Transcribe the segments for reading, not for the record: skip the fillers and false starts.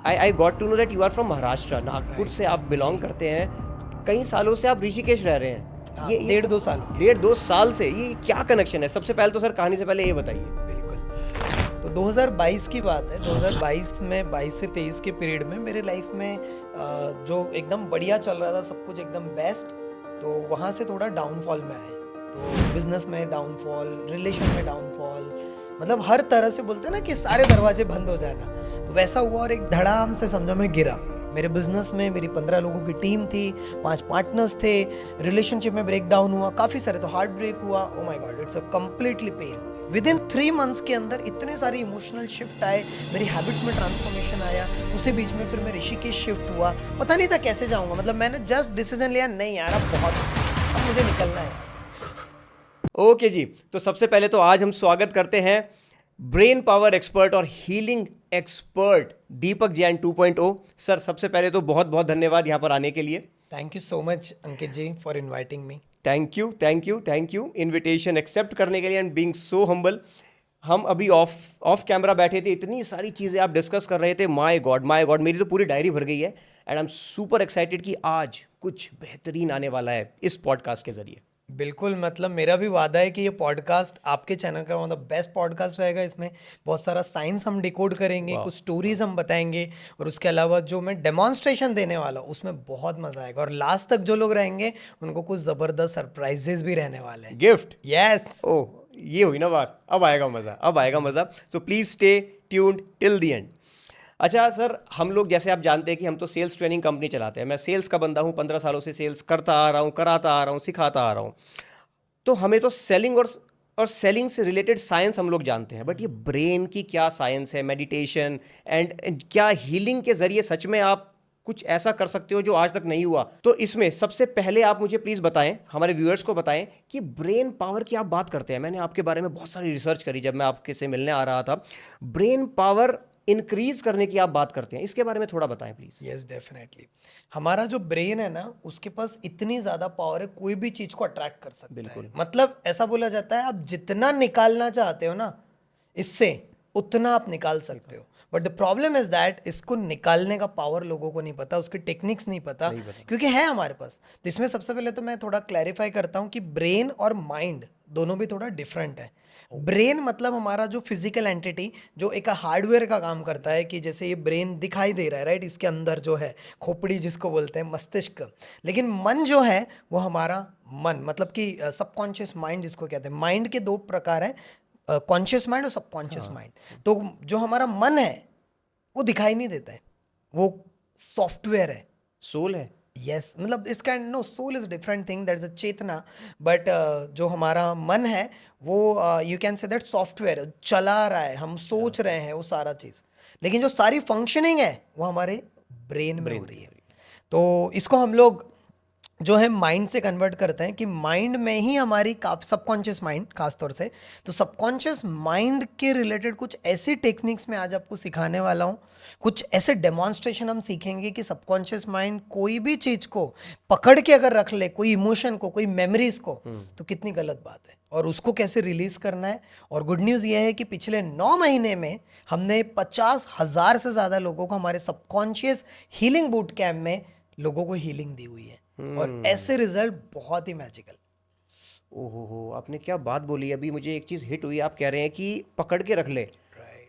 I got to know that you are from Maharashtra, Nagpur से आप belong करते हैं। कई सालों से आप ऋषिकेश रह रहे हैं। हाँ, ये 1.5-2 साल हो गए। 1.5-2 साल से ये क्या कनेक्शन है? सबसे पहले तो सर कहानी से पहले ये बताइए। बिल्कुल। तो 2022 की बात है। 2022 में 22 से 23 के पीरियड में मेरे लाइफ में जो एकदम बढ़िया चल रहा था, सब कुछ एकदम बेस्ट, तो वहाँ से थोड़ा डाउनफॉल में आए। तो बिजनेस में डाउनफॉल, रिलेशन में डाउनफॉल, मतलब हर तरह से बोलते हैं ना कि सारे दरवाजे बंद हो जाना, तो वैसा हुआ। और एक धड़ाम से समझो मैं गिरा। मेरे बिजनेस में मेरी 15 लोगों की टीम थी, 5 पार्टनर्स थे, रिलेशनशिप में ब्रेक डाउन हुआ, काफ़ी सारे, तो हार्ट ब्रेक हुआ। Oh my God, it's a completely pain. Within 3 months के अंदर इतने सारे इमोशनल शिफ्ट आए, मेरी हैबिट्स में ट्रांसफॉर्मेशन आया। उसी बीच में फिर मैं ऋषिकेश शिफ्ट हुआ, पता नहीं था कैसे जाऊंगा। मतलब मैंने जस्ट डिसीजन लिया, नहीं यार अब बहुत, अब मुझे निकलना है। ओके जी, तो सबसे पहले तो आज हम स्वागत करते हैं ब्रेन पावर एक्सपर्ट और हीलिंग एक्सपर्ट दीपक जैन 2.0। सर सबसे पहले तो बहुत बहुत धन्यवाद यहाँ पर आने के लिए। Thank you so much Ankit ji for inviting me. Thank you invitation accept करने के लिए एंड बीइंग सो हम्बल। हम अभी ऑफ कैमरा बैठे थे, इतनी सारी चीज़ें आप डिस्कस कर रहे थे। माय गॉड मेरी तो पूरी डायरी भर गई है and I am super excited कि आज कुछ बेहतरीन आने वाला है इस पॉडकास्ट के जरिए। बिल्कुल, मतलब मेरा भी वादा है कि ये पॉडकास्ट आपके चैनल का मतलब बेस्ट पॉडकास्ट रहेगा। इसमें बहुत सारा साइंस हम डिकोड करेंगे, कुछ स्टोरीज हम बताएंगे, और उसके अलावा जो मैं डेमोन्स्ट्रेशन देने वाला हूँ उसमें बहुत मजा आएगा। और लास्ट तक जो लोग रहेंगे उनको कुछ जबरदस्त सरप्राइजेस भी रहने वाले हैं। Gift, yes. ओह ये हुई ना बात, अब आएगा मज़ा। So please stay tuned till the end. अच्छा सर, हम लोग जैसे आप जानते हैं कि हम तो सेल्स ट्रेनिंग कंपनी चलाते हैं। मैं सेल्स का बंदा हूँ, 15 सालों से सेल्स करता आ रहा हूँ, कराता आ रहा हूँ, सिखाता आ रहा हूँ। तो हमें तो सेलिंग और सेलिंग से रिलेटेड साइंस हम लोग जानते हैं, बट ये ब्रेन की क्या साइंस है, मेडिटेशन एंड क्या हीलिंग के जरिए सच में आप कुछ ऐसा कर सकते हो जो आज तक नहीं हुआ? तो इसमें सबसे पहले आप मुझे प्लीज़ बताएं, हमारे व्यूअर्स को बताएं कि ब्रेन पावर की आप बात करते हैं। मैंने आपके बारे में बहुत सारी रिसर्च करी जब मैं आपके से मिलने आ रहा था। ब्रेन पावर इंक्रीज करने की आप बात करते हैं, इसके बारे में थोड़ा बताएं प्लीज। Yes definitely. हमारा जो ब्रेन है ना, उसके पास इतनी ज्यादा पावर है, कोई भी चीज को अट्रैक्ट कर सकता बिल्कुल। है। मतलब ऐसा बोला जाता है, आप जितना निकालना चाहते हो ना इससे, उतना आप निकाल सकते हो। But the problem is that इसको निकालने का पावर लोगों को नहीं पता, उसकी टेक्निक्स नहीं पता, क्योंकि है हमारे पास। तो इसमें सबसे पहले तो मैं थोड़ा क्लैरिफाई करता हूँ कि ब्रेन और माइंड दोनों भी थोड़ा डिफरेंट है। ब्रेन मतलब हमारा जो फिजिकल एंटिटी, जो एक हार्डवेयर का काम करता है, कि जैसे ये ब्रेन दिखाई दे रहा है, राइट, इसके अंदर जो है खोपड़ी जिसको बोलते हैं, मस्तिष्क। लेकिन मन जो है वो हमारा मन, मतलब कि सबकॉन्शियस माइंड जिसको कहते हैं। माइंड के 2 प्रकार हैं, कॉन्शियस माइंड और सबकॉन्शियस माइंड। तो जो हमारा मन है वो दिखाई नहीं देता है, वो सॉफ्टवेयर है, सोल है। यस मतलब इसका no, soul is different thing, that is a चेतना। बट जो हमारा मन है वो you can say that software चला रहा है, हम सोच रहे हैं वो सारा चीज़, लेकिन जो सारी फंक्शनिंग है वो हमारे ब्रेन में हो रही है। तो इसको हम लोग जो है माइंड से कन्वर्ट करते हैं कि माइंड में ही हमारी सबकॉन्शियस माइंड खासतौर से, तो सबकॉन्शियस माइंड के रिलेटेड कुछ ऐसी टेक्निक्स मैं आज आपको सिखाने वाला हूँ। कुछ ऐसे डेमोन्स्ट्रेशन हम सीखेंगे कि सबकॉन्शियस माइंड कोई भी चीज़ को पकड़ के अगर रख ले, कोई इमोशन को, कोई मेमोरीज को, तो कितनी गलत बात है, और उसको कैसे रिलीज करना है। और गुड न्यूज़ ये है कि पिछले 9 महीने में हमने 50,000 से ज़्यादा लोगों को हमारे सबकॉन्शियस हीलिंग बूट कैम्प में लोगों को हीलिंग दी हुई है, और ऐसे रिजल्ट बहुत ही मैजिकल। ओहो, आपने क्या बात बोली। अभी मुझे एक चीज़ हिट हुई। आप कह रहे हैं कि पकड़ के रख ले,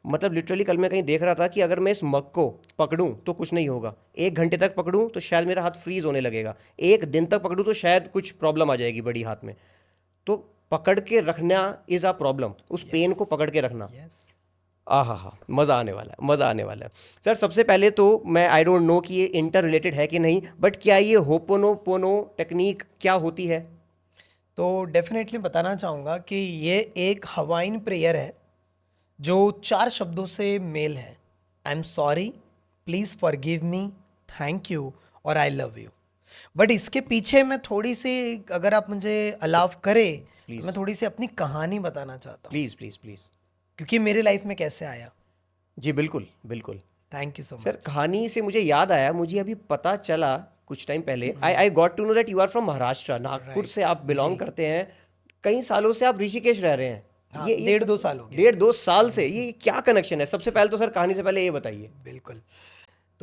मतलब लिटरली कल मैं कहीं देख रहा था कि अगर मैं इस मग को पकड़ूं तो कुछ नहीं होगा, 1 घंटे तक पकड़ूं तो शायद मेरा हाथ फ्रीज होने लगेगा, 1 दिन तक पकड़ूं तो शायद कुछ प्रॉब्लम आ जाएगी बड़ी हाथ में। तो पकड़ के रखना इज़ अ प्रॉब्लम, उस पेन को पकड़ के रखना। आहा, मज़ा आने वाला है। सर सबसे पहले तो मैं आई डोंट नो कि ये इंटर रिलेटेड है कि नहीं, बट क्या ये होपोनोपोनो टेक्निक क्या होती है? तो डेफिनेटली बताना चाहूँगा कि ये एक हवाइन प्रेयर है जो 4 शब्दों से मेल है। आई am sorry, please forgive me, thank you और आई लव यू। बट इसके पीछे मैं थोड़ी सी, अगर आप मुझे अलाव करें, तो मैं थोड़ी सी अपनी कहानी बताना चाहता हूँ, प्लीज़ प्लीज़ प्लीज़। क्योंकि मेरे लाइफ में कैसे आया। जी बिल्कुल बिल्कुल। Thank you so sir much. कहानी से मुझे याद आया, मुझे अभी पता चला कुछ टाइम पहले, I got to know that you are from Maharashtra, Nagpur से आप बिलोंग करते हैं। कई सालों से आप ऋषिकेश रह रहे हैं। हाँ, ये 1.5-2 साल हो गए। 1.5-2 साल से, ये क्या कनेक्शन है? सबसे पहले तो सर कहानी से पहले ये बताइए। बिल्कुल।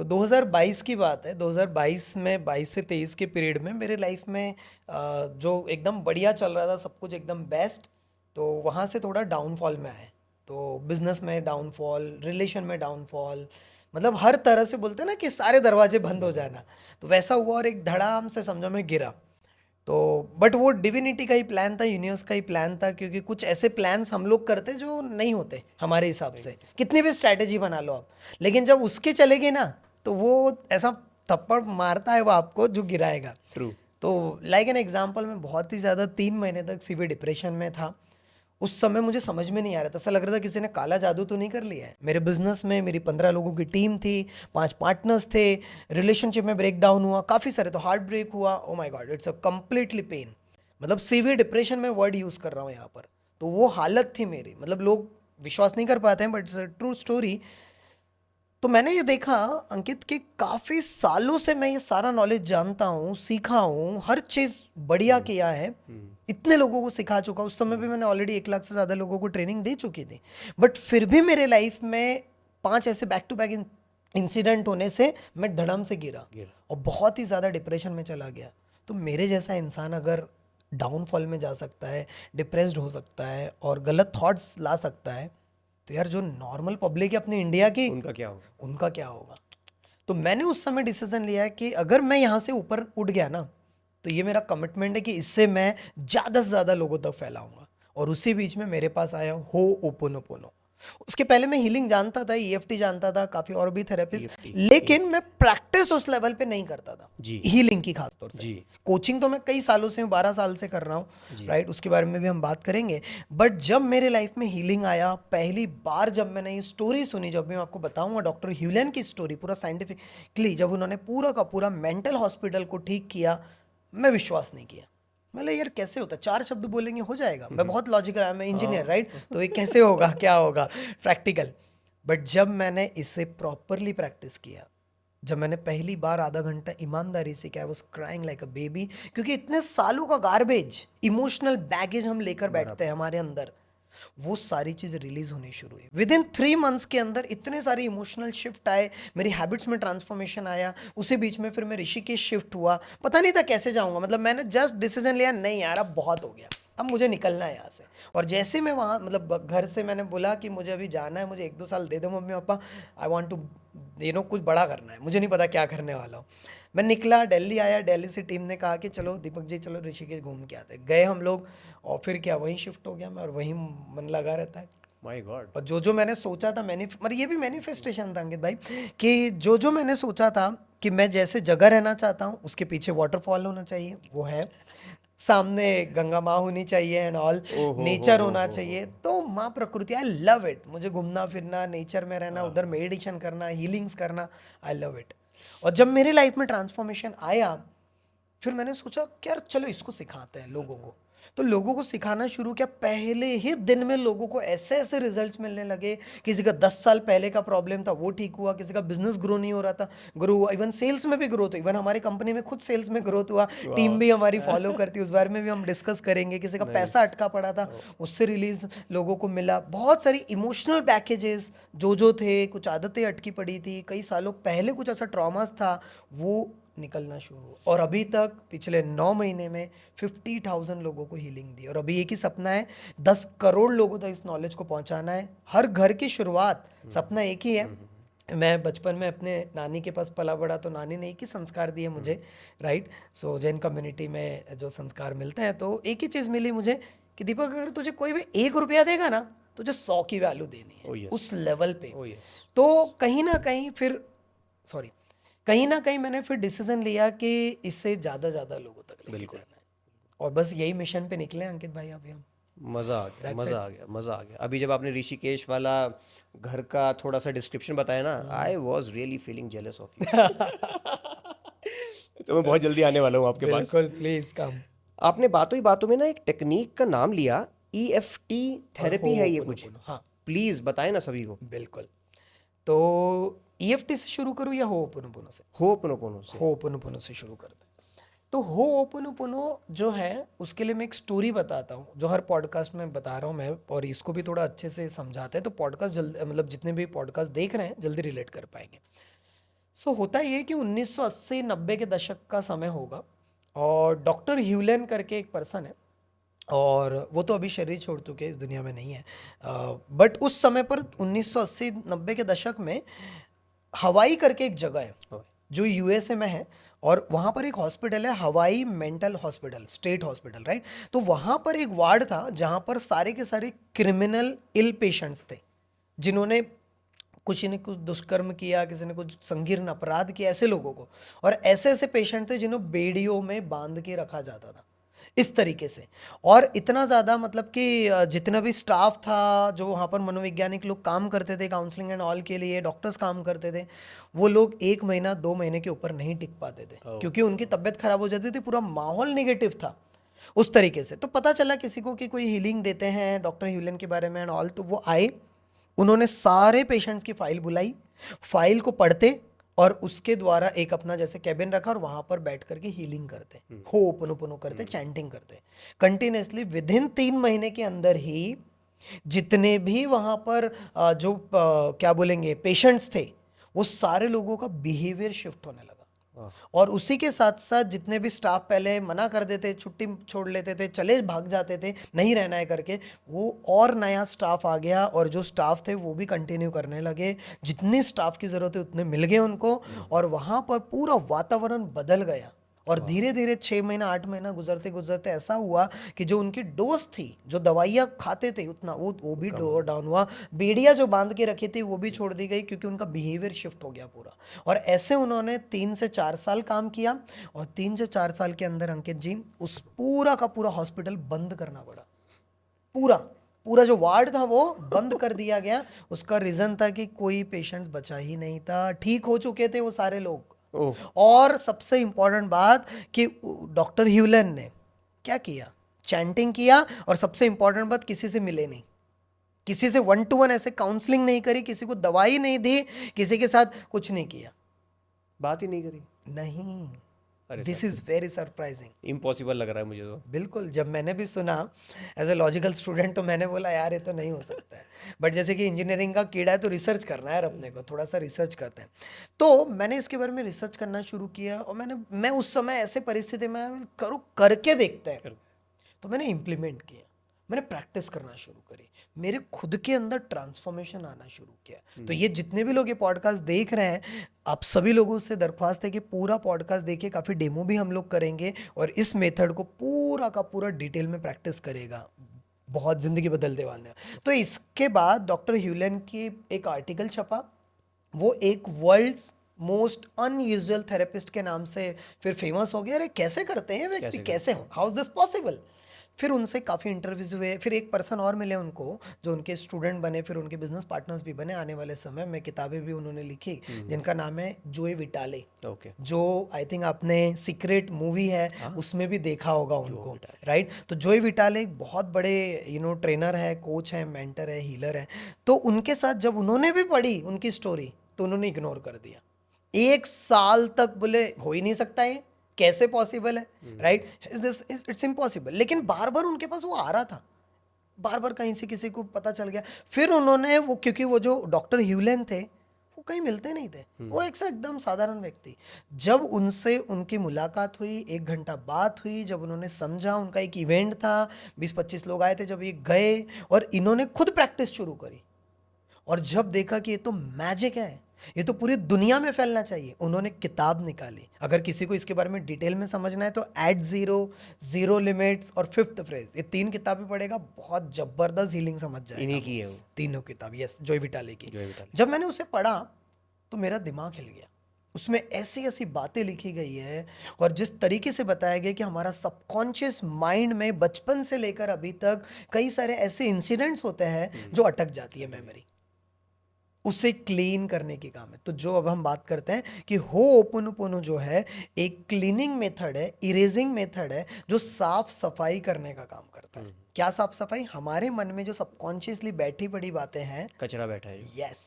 तो 2022 की बात है, 2022 में 22 से 23 के पीरियड में मेरे लाइफ में जो एकदम बढ़िया चल रहा था, सब कुछ एकदम बेस्ट, तो वहाँ से थोड़ा डाउनफॉल में आए। तो बिजनेस में डाउनफॉल, रिलेशन में डाउनफॉल, मतलब हर तरह से बोलते हैं ना कि सारे दरवाजे बंद हो जाना, तो वैसा हुआ और एक धड़ाम से समझो मैं गिरा। तो बट वो डिविनिटी का ही प्लान था, यूनिवर्स का ही प्लान था, क्योंकि कुछ ऐसे प्लान्स हम लोग करते जो नहीं होते हमारे हिसाब से, कितनी भी स्ट्रैटेजी बना लो आप, लेकिन जब उसके चलेगी ना तो वो ऐसा थप्पड़ मारता है वो आपको जो गिराएगा। ट्रू। तो लाइक एन एग्जांपल, मैं बहुत ही ज़्यादा 3 महीने तक सीवियर डिप्रेशन में था। उस समय मुझे समझ में नहीं आ रहा था, ऐसा लग रहा था किसी ने काला जादू तो नहीं कर लिया है। मेरे बिजनेस में मेरी 15 लोगों की टीम थी, 5 पार्टनर्स थे, रिलेशनशिप में ब्रेक डाउन हुआ काफ़ी सारे, तो हार्ट ब्रेक हुआ। Oh my God, it's a completely pain, मतलब सीवियर डिप्रेशन में वर्ड यूज़ कर रहा हूँ यहाँ पर। तो वो हालत थी मेरी, मतलब लोग विश्वास नहीं कर पाते हैं but it's a true story. तो मैंने ये देखा अंकित कि काफ़ी सालों से मैं ये सारा नॉलेज जानता हूँ, सीखा हूँ, हर चीज़ बढ़िया किया है, इतने लोगों को सिखा चुका। उस समय भी मैंने ऑलरेडी 1 लाख से ज़्यादा लोगों को ट्रेनिंग दे चुकी थी, बट फिर भी मेरे लाइफ में 5 ऐसे बैक टू बैक इंसिडेंट होने से मैं धड़म से गिरा और बहुत ही ज़्यादा डिप्रेशन में चला गया। तो मेरे जैसा इंसान अगर डाउनफॉल में जा सकता है, डिप्रेस्ड हो सकता है और गलत थॉट्स ला सकता है, तो यार जो नॉर्मल पब्लिक है अपने इंडिया की, उनका क्या होगा? उनका क्या होगा। तो मैंने उस समय डिसीजन लिया कि अगर मैं यहाँ से ऊपर उठ गया ना, तो ये मेरा कमिटमेंट है कि इससे मैं ज़्यादा से ज़्यादा लोगों तक फैलाऊंगा। और उसी बीच में मेरे पास आया हो ओपोनोपोनो। उसके पहले मैं हीलिंग जानता था, ईएफटी जानता था, काफ़ी और भी थेरेपिस्ट, EFT, लेकिन मैं प्रैक्टिस उस लेवल पे नहीं करता था जी। हीलिंग की खास तौर से। जी। कोचिंग तो मैं कई सालों से 12 साल से कर रहा हूँ, जी। राइट, उसके बारे में भी हम बात करेंगे। बट जब मेरे लाइफ में हीलिंग आया, पहली बार जब मैंने ये स्टोरी सुनी, जब भी मैं आपको बताऊंगा डॉक्टर ह्यूलन की स्टोरी पूरा साइंटिफिकली, जब उन्होंने पूरा का पूरा मेंटल हॉस्पिटल को ठीक किया, मैं विश्वास नहीं किया। मतलब यार कैसे होता है, 4 शब्द बोलेंगे हो जाएगा, मैं बहुत लॉजिकल, मैं इंजीनियर, राइट, तो ये कैसे होगा, क्या होगा, प्रैक्टिकल। बट जब मैंने इसे प्रॉपरली प्रैक्टिस किया, जब मैंने पहली बार आधा घंटा ईमानदारी से किया, I was crying like a baby, क्योंकि इतने सालों का गार्बेज, इमोशनल बैगेज हम लेकर बैठते हैं हमारे अंदर, वो सारी चीज़ रिलीज होनी शुरू हुई। विद इन 3 मंथ्स के अंदर इतने सारे इमोशनल शिफ्ट आए, मेरी हैबिट्स में ट्रांसफॉर्मेशन आया। उसी बीच में फिर मैं ऋषिकेश शिफ्ट हुआ, पता नहीं था कैसे जाऊंगा, मतलब मैंने जस्ट डिसीजन लिया, नहीं यार अब बहुत हो गया, अब मुझे निकलना है यहाँ से। और जैसे मैं वहाँ, मतलब घर से मैंने बोला कि मुझे अभी जाना है, मुझे 1-2 साल दे दो mummy papa, I want to कुछ बड़ा करना है, मुझे नहीं पता क्या करने वाला हूँ। मैं निकला, दिल्ली आया, दिल्ली से टीम ने कहा कि चलो दीपक जी चलो ऋषिकेश घूम के आते हैं। गए हम लोग, और फिर क्या वहीं शिफ्ट हो गया मैं, और वहीं मन लगा रहता है। My God. और जो जो मैंने सोचा था, मतलब ये भी मैनिफेस्टेशन था अंकित भाई, कि जो जो मैंने सोचा था कि मैं जैसे जगह रहना चाहता हूँ, उसके पीछे वाटरफॉल होना चाहिए, वो है, सामने गंगा माँ होनी चाहिए एंड ऑल, नेचर होना चाहिए। तो माँ प्रकृति, आई लव इट, मुझे घूमना फिरना, नेचर में रहना, उधर मेडिटेशन करना, हीलिंग्स करना, आई लव इट। और जब मेरे लाइफ में ट्रांसफॉर्मेशन आया, फिर मैंने सोचा कि यार चलो इसको सिखाते हैं लोगों को। तो लोगों को सिखाना शुरू किया, पहले ही दिन में लोगों को ऐसे ऐसे रिजल्ट्स मिलने लगे। किसी का 10 साल पहले का प्रॉब्लम था वो ठीक हुआ, किसी का बिजनेस ग्रो नहीं हो रहा था, ग्रो हुआ, इवन सेल्स में भी ग्रोथ हुई, इवन हमारी कंपनी में खुद सेल्स में ग्रोथ हुआ, टीम भी हमारी फॉलो करती है, उस बारे में भी हम डिस्कस करेंगे। किसी का पैसा अटका पड़ा था, उससे रिलीज लोगों को मिला। बहुत सारी इमोशनल पैकेजेस जो थे, कुछ आदतें अटकी पड़ी थी, कई सालों पहले कुछ ऐसा ट्रॉमास था, वो निकलना शुरू। और अभी तक पिछले 9 महीने में 50,000 लोगों को हीलिंग दी। और अभी एक ही सपना है, 10 करोड़ लोगों तक इस नॉलेज को पहुंचाना है। हर घर की शुरुआत, सपना एक ही है। मैं बचपन में अपने नानी के पास पला बड़ा, तो नानी ने एक ही संस्कार दिए मुझे, राइट। सो जैन कम्युनिटी में जो संस्कार मिलते हैं, तो एक ही चीज़ मिली मुझे कि दीपक अगर तुझे कोई भी 1 रुपया देगा ना, तुझे 100 की वैल्यू देनी है, उस लेवल पे। तो कहीं ना कहीं फिर कहीं ना कहीं मैंने फिर डिसीजन लिया कि इससे ज़्यादा लोगों तक लेके जाना है। और बस यही मिशन पे निकले अंकित भाई अभी हम। मज़ा आ गया, मज़ा आ गया, मज़ा आ गया। अभी जब आपने ऋषिकेश वाला घर का थोड़ा सा डिस्क्रिप्शन बताया ना, I was really feeling jealous of you. तो मैं बहुत जल्दी आने वाला हूँ आपके पास। बिल्कुल, प्लीज कम। आपने बातों ही बातों में ना एक टेक्निक का नाम लिया, EFT थेरेपी है ये कुछ? हाँ प्लीज़ बताएं ना सभी को। बिल्कुल। तो EFT से शुरू करूँ या होपोनोपोनो से? होपोनोपोनो से। होपोनोपोनो से शुरू करते हैं। तो होपोनोपोनो जो है, उसके लिए मैं एक स्टोरी बताता हूँ, जो हर पॉडकास्ट में बता रहा हूँ मैं, और इसको भी थोड़ा अच्छे से समझाते हैं, तो पॉडकास्ट जल्दी, मतलब जितने भी पॉडकास्ट देख रहे हैं जल्दी रिलेट कर पाएंगे। सो होता ये है कि 1980-90 के दशक का समय होगा और डॉक्टर ह्यूलन करके एक पर्सन है और वो तो अभी शरीर छोड़ चुके हैं, इस दुनिया में नहीं है। बट उस समय पर 1980-90 के दशक में हवाई करके एक जगह है हवाई। जो यूएसए में है और वहाँ पर एक हॉस्पिटल है, हवाई mental hospital, state hospital, right. तो वहाँ पर एक वार्ड था जहाँ पर सारे के सारे क्रिमिनल इल पेशेंट्स थे जिन्होंने किसी ने कुछ दुष्कर्म किया, किसी ने कुछ संगीन अपराध किया, ऐसे लोगों को। और ऐसे ऐसे पेशेंट थे जिन्हें बेड़ियों में बांध के रखा जाता था इस तरीके से। और इतना ज़्यादा मतलब कि जितना भी स्टाफ था, जो वहाँ पर मनोवैज्ञानिक लोग काम करते थे काउंसलिंग एंड ऑल के लिए, डॉक्टर्स काम करते थे, वो लोग 1 महीना 2 महीने के ऊपर नहीं टिक पाते थे क्योंकि उनकी तबीयत खराब हो जाती थी, पूरा माहौल नेगेटिव था उस तरीके से। तो पता चला किसी को कि कोई हीलिंग देते हैं डॉक्टर ह्यूलन के बारे में एंड ऑल। तो वो आए, उन्होंने सारे पेशेंट्स की फाइल बुलाई, फाइल को पढ़ते और उसके द्वारा एक अपना जैसे कैबिन रखा और वहां पर बैठ करके हीलिंग करते, होपनोपनो करते, चैंटिंग करते कंटिन्यूसली। विद इन 3 महीने के अंदर ही जितने भी वहां पर क्या बोलेंगे पेशेंट्स थे, वो सारे लोगों का बिहेवियर शिफ्ट होने लगा। और उसी के साथ साथ जितने भी स्टाफ पहले मना कर देते, छुट्टी छोड़ लेते थे, चले भाग जाते थे, नहीं रहना है करके, वो और नया स्टाफ आ गया और जो स्टाफ थे वो भी कंटिन्यू करने लगे। जितने स्टाफ की ज़रूरत है उतने मिल गए उनको और वहाँ पर पूरा वातावरण बदल गया। और धीरे धीरे 6 महीना 8 महीना गुजरते गुजरते ऐसा हुआ कि जो उनकी डोज थी, जो दवाइयाँ खाते थे उतना वो भी डाउन हुआ। बेड़ियाँ जो बांध के रखी थी वो भी छोड़ दी गई क्योंकि उनका बिहेवियर शिफ्ट हो गया पूरा। और ऐसे उन्होंने 3 से 4 साल काम किया और 3 से 4 साल के अंदर अंकित जी उस पूरा का पूरा हॉस्पिटल बंद करना पड़ा। पूरा पूरा जो वार्ड था वो बंद कर दिया गया। उसका रीज़न था कि कोई पेशेंट्स बचा ही नहीं था, ठीक हो चुके थे वो सारे लोग। और सबसे इंपॉर्टेंट बात कि डॉक्टर ह्यूलन ने क्या किया, चैंटिंग किया और सबसे इंपॉर्टेंट बात किसी से मिले नहीं, किसी से 1 to 1 ऐसे काउंसलिंग नहीं करी, किसी को दवाई नहीं दी, किसी के साथ कुछ नहीं किया, बात ही नहीं करी। नहीं। अरे this is very surprising. Impossible लग रहा है मुझे तो। बिल्कुल, जब मैंने भी सुना एज ए लॉजिकल स्टूडेंट तो मैंने बोला यार ये तो नहीं हो सकता है। बट जैसे कि इंजीनियरिंग का कीड़ा है तो रिसर्च करना है यार, अपने को थोड़ा सा रिसर्च करते हैं। तो मैंने इसके बारे में रिसर्च करना शुरू किया और मैं उस समय ऐसे परिस्थिति में करूँ करके देखते हैं, तो मैंने इम्प्लीमेंट किया, मैंने प्रैक्टिस करना शुरू करी, मेरे खुद के अंदर ट्रांसफॉर्मेशन आना शुरू किया। तो ये जितने भी लोग ये पॉडकास्ट देख रहे हैं, आप सभी लोगों से दरख्वास्त है कि पूरा पॉडकास्ट देखिए, काफ़ी डेमो भी हम लोग करेंगे और इस मेथड को पूरा का पूरा डिटेल में प्रैक्टिस करेगा, बहुत ज़िंदगी बदलने वाले हैं। तो इसके बाद डॉक्टर ह्यूलन की एक आर्टिकल छपा, वो एक वर्ल्ड्स मोस्ट अनयूजुअल थेरेपिस्ट के नाम से फिर फेमस हो गया। अरे कैसे करते हैं व्यक्ति, कैसे हाउ इज दिस पॉसिबल। फिर उनसे काफ़ी इंटरव्यूज हुए, फिर एक पर्सन और मिले उनको जो उनके स्टूडेंट बने, फिर उनके बिजनेस पार्टनर्स भी बने आने वाले समय में। किताबें भी उन्होंने लिखी जिनका नाम है जोए विटाले, जो आई थिंक आपने सीक्रेट मूवी है उसमें भी देखा होगा उनको, राइट। तो जोए विटाले एक बहुत बड़े ट्रेनर है, कोच है, मेंटर है, हीलर है। तो उनके साथ जब उन्होंने भी पढ़ी उनकी स्टोरी तो उन्होंने इग्नोर कर दिया। 1 साल तक बोले हो ही नहीं सकता, ये कैसे पॉसिबल है, राइट, इट्स इम्पॉसिबल। लेकिन बार बार उनके पास वो आ रहा था, बार बार कहीं से किसी को पता चल गया। फिर उन्होंने वो, क्योंकि वो जो डॉक्टर ह्यूलन थे वो कहीं मिलते नहीं थे, वो एक से एकदम साधारण व्यक्ति। जब उनसे उनकी मुलाकात हुई, 1 घंटा बात हुई, जब उन्होंने समझा, उनका एक इवेंट था, 20-25 लोग आए थे, जब ये गए और इन्होंने खुद प्रैक्टिस शुरू करी और जब देखा कि ये तो मैजिक है, ये तो पूरी दुनिया में फैलना चाहिए, उन्होंने किताब निकाली। अगर किसी को इसके बारे में डिटेल में समझना है तो @0, ज़ीरो लिमिट्स और 5th फ्रेज, ये 3 किताबें पढ़ेगा, बहुत जबरदस्त हीलिंग समझ जाएगा। इन्हीं की है वो तीनों किताब, यस, जोए विटाले की। जब मैंने उसे पढ़ा तो मेरा दिमाग हिल गया। उसमें ऐसी ऐसी बातें लिखी गई है और जिस तरीके से बताया गया कि हमारा सबकॉन्शियस माइंड में बचपन से लेकर अभी तक कई सारे ऐसे इंसिडेंट्स होते हैं जो अटक जाती है मेमोरी, उसे क्लीन करने की काम है। तो जो अब हम बात करते हैं कि होपोनोपोनो जो है एक क्लीनिंग मेथड है, इरेजिंग मेथड है, जो साफ सफाई करने का काम करता है। क्या साफ सफाई? हमारे मन में जो सबकॉन्शियसली बैठी पड़ी बातें हैं, कचरा बैठा है, यस,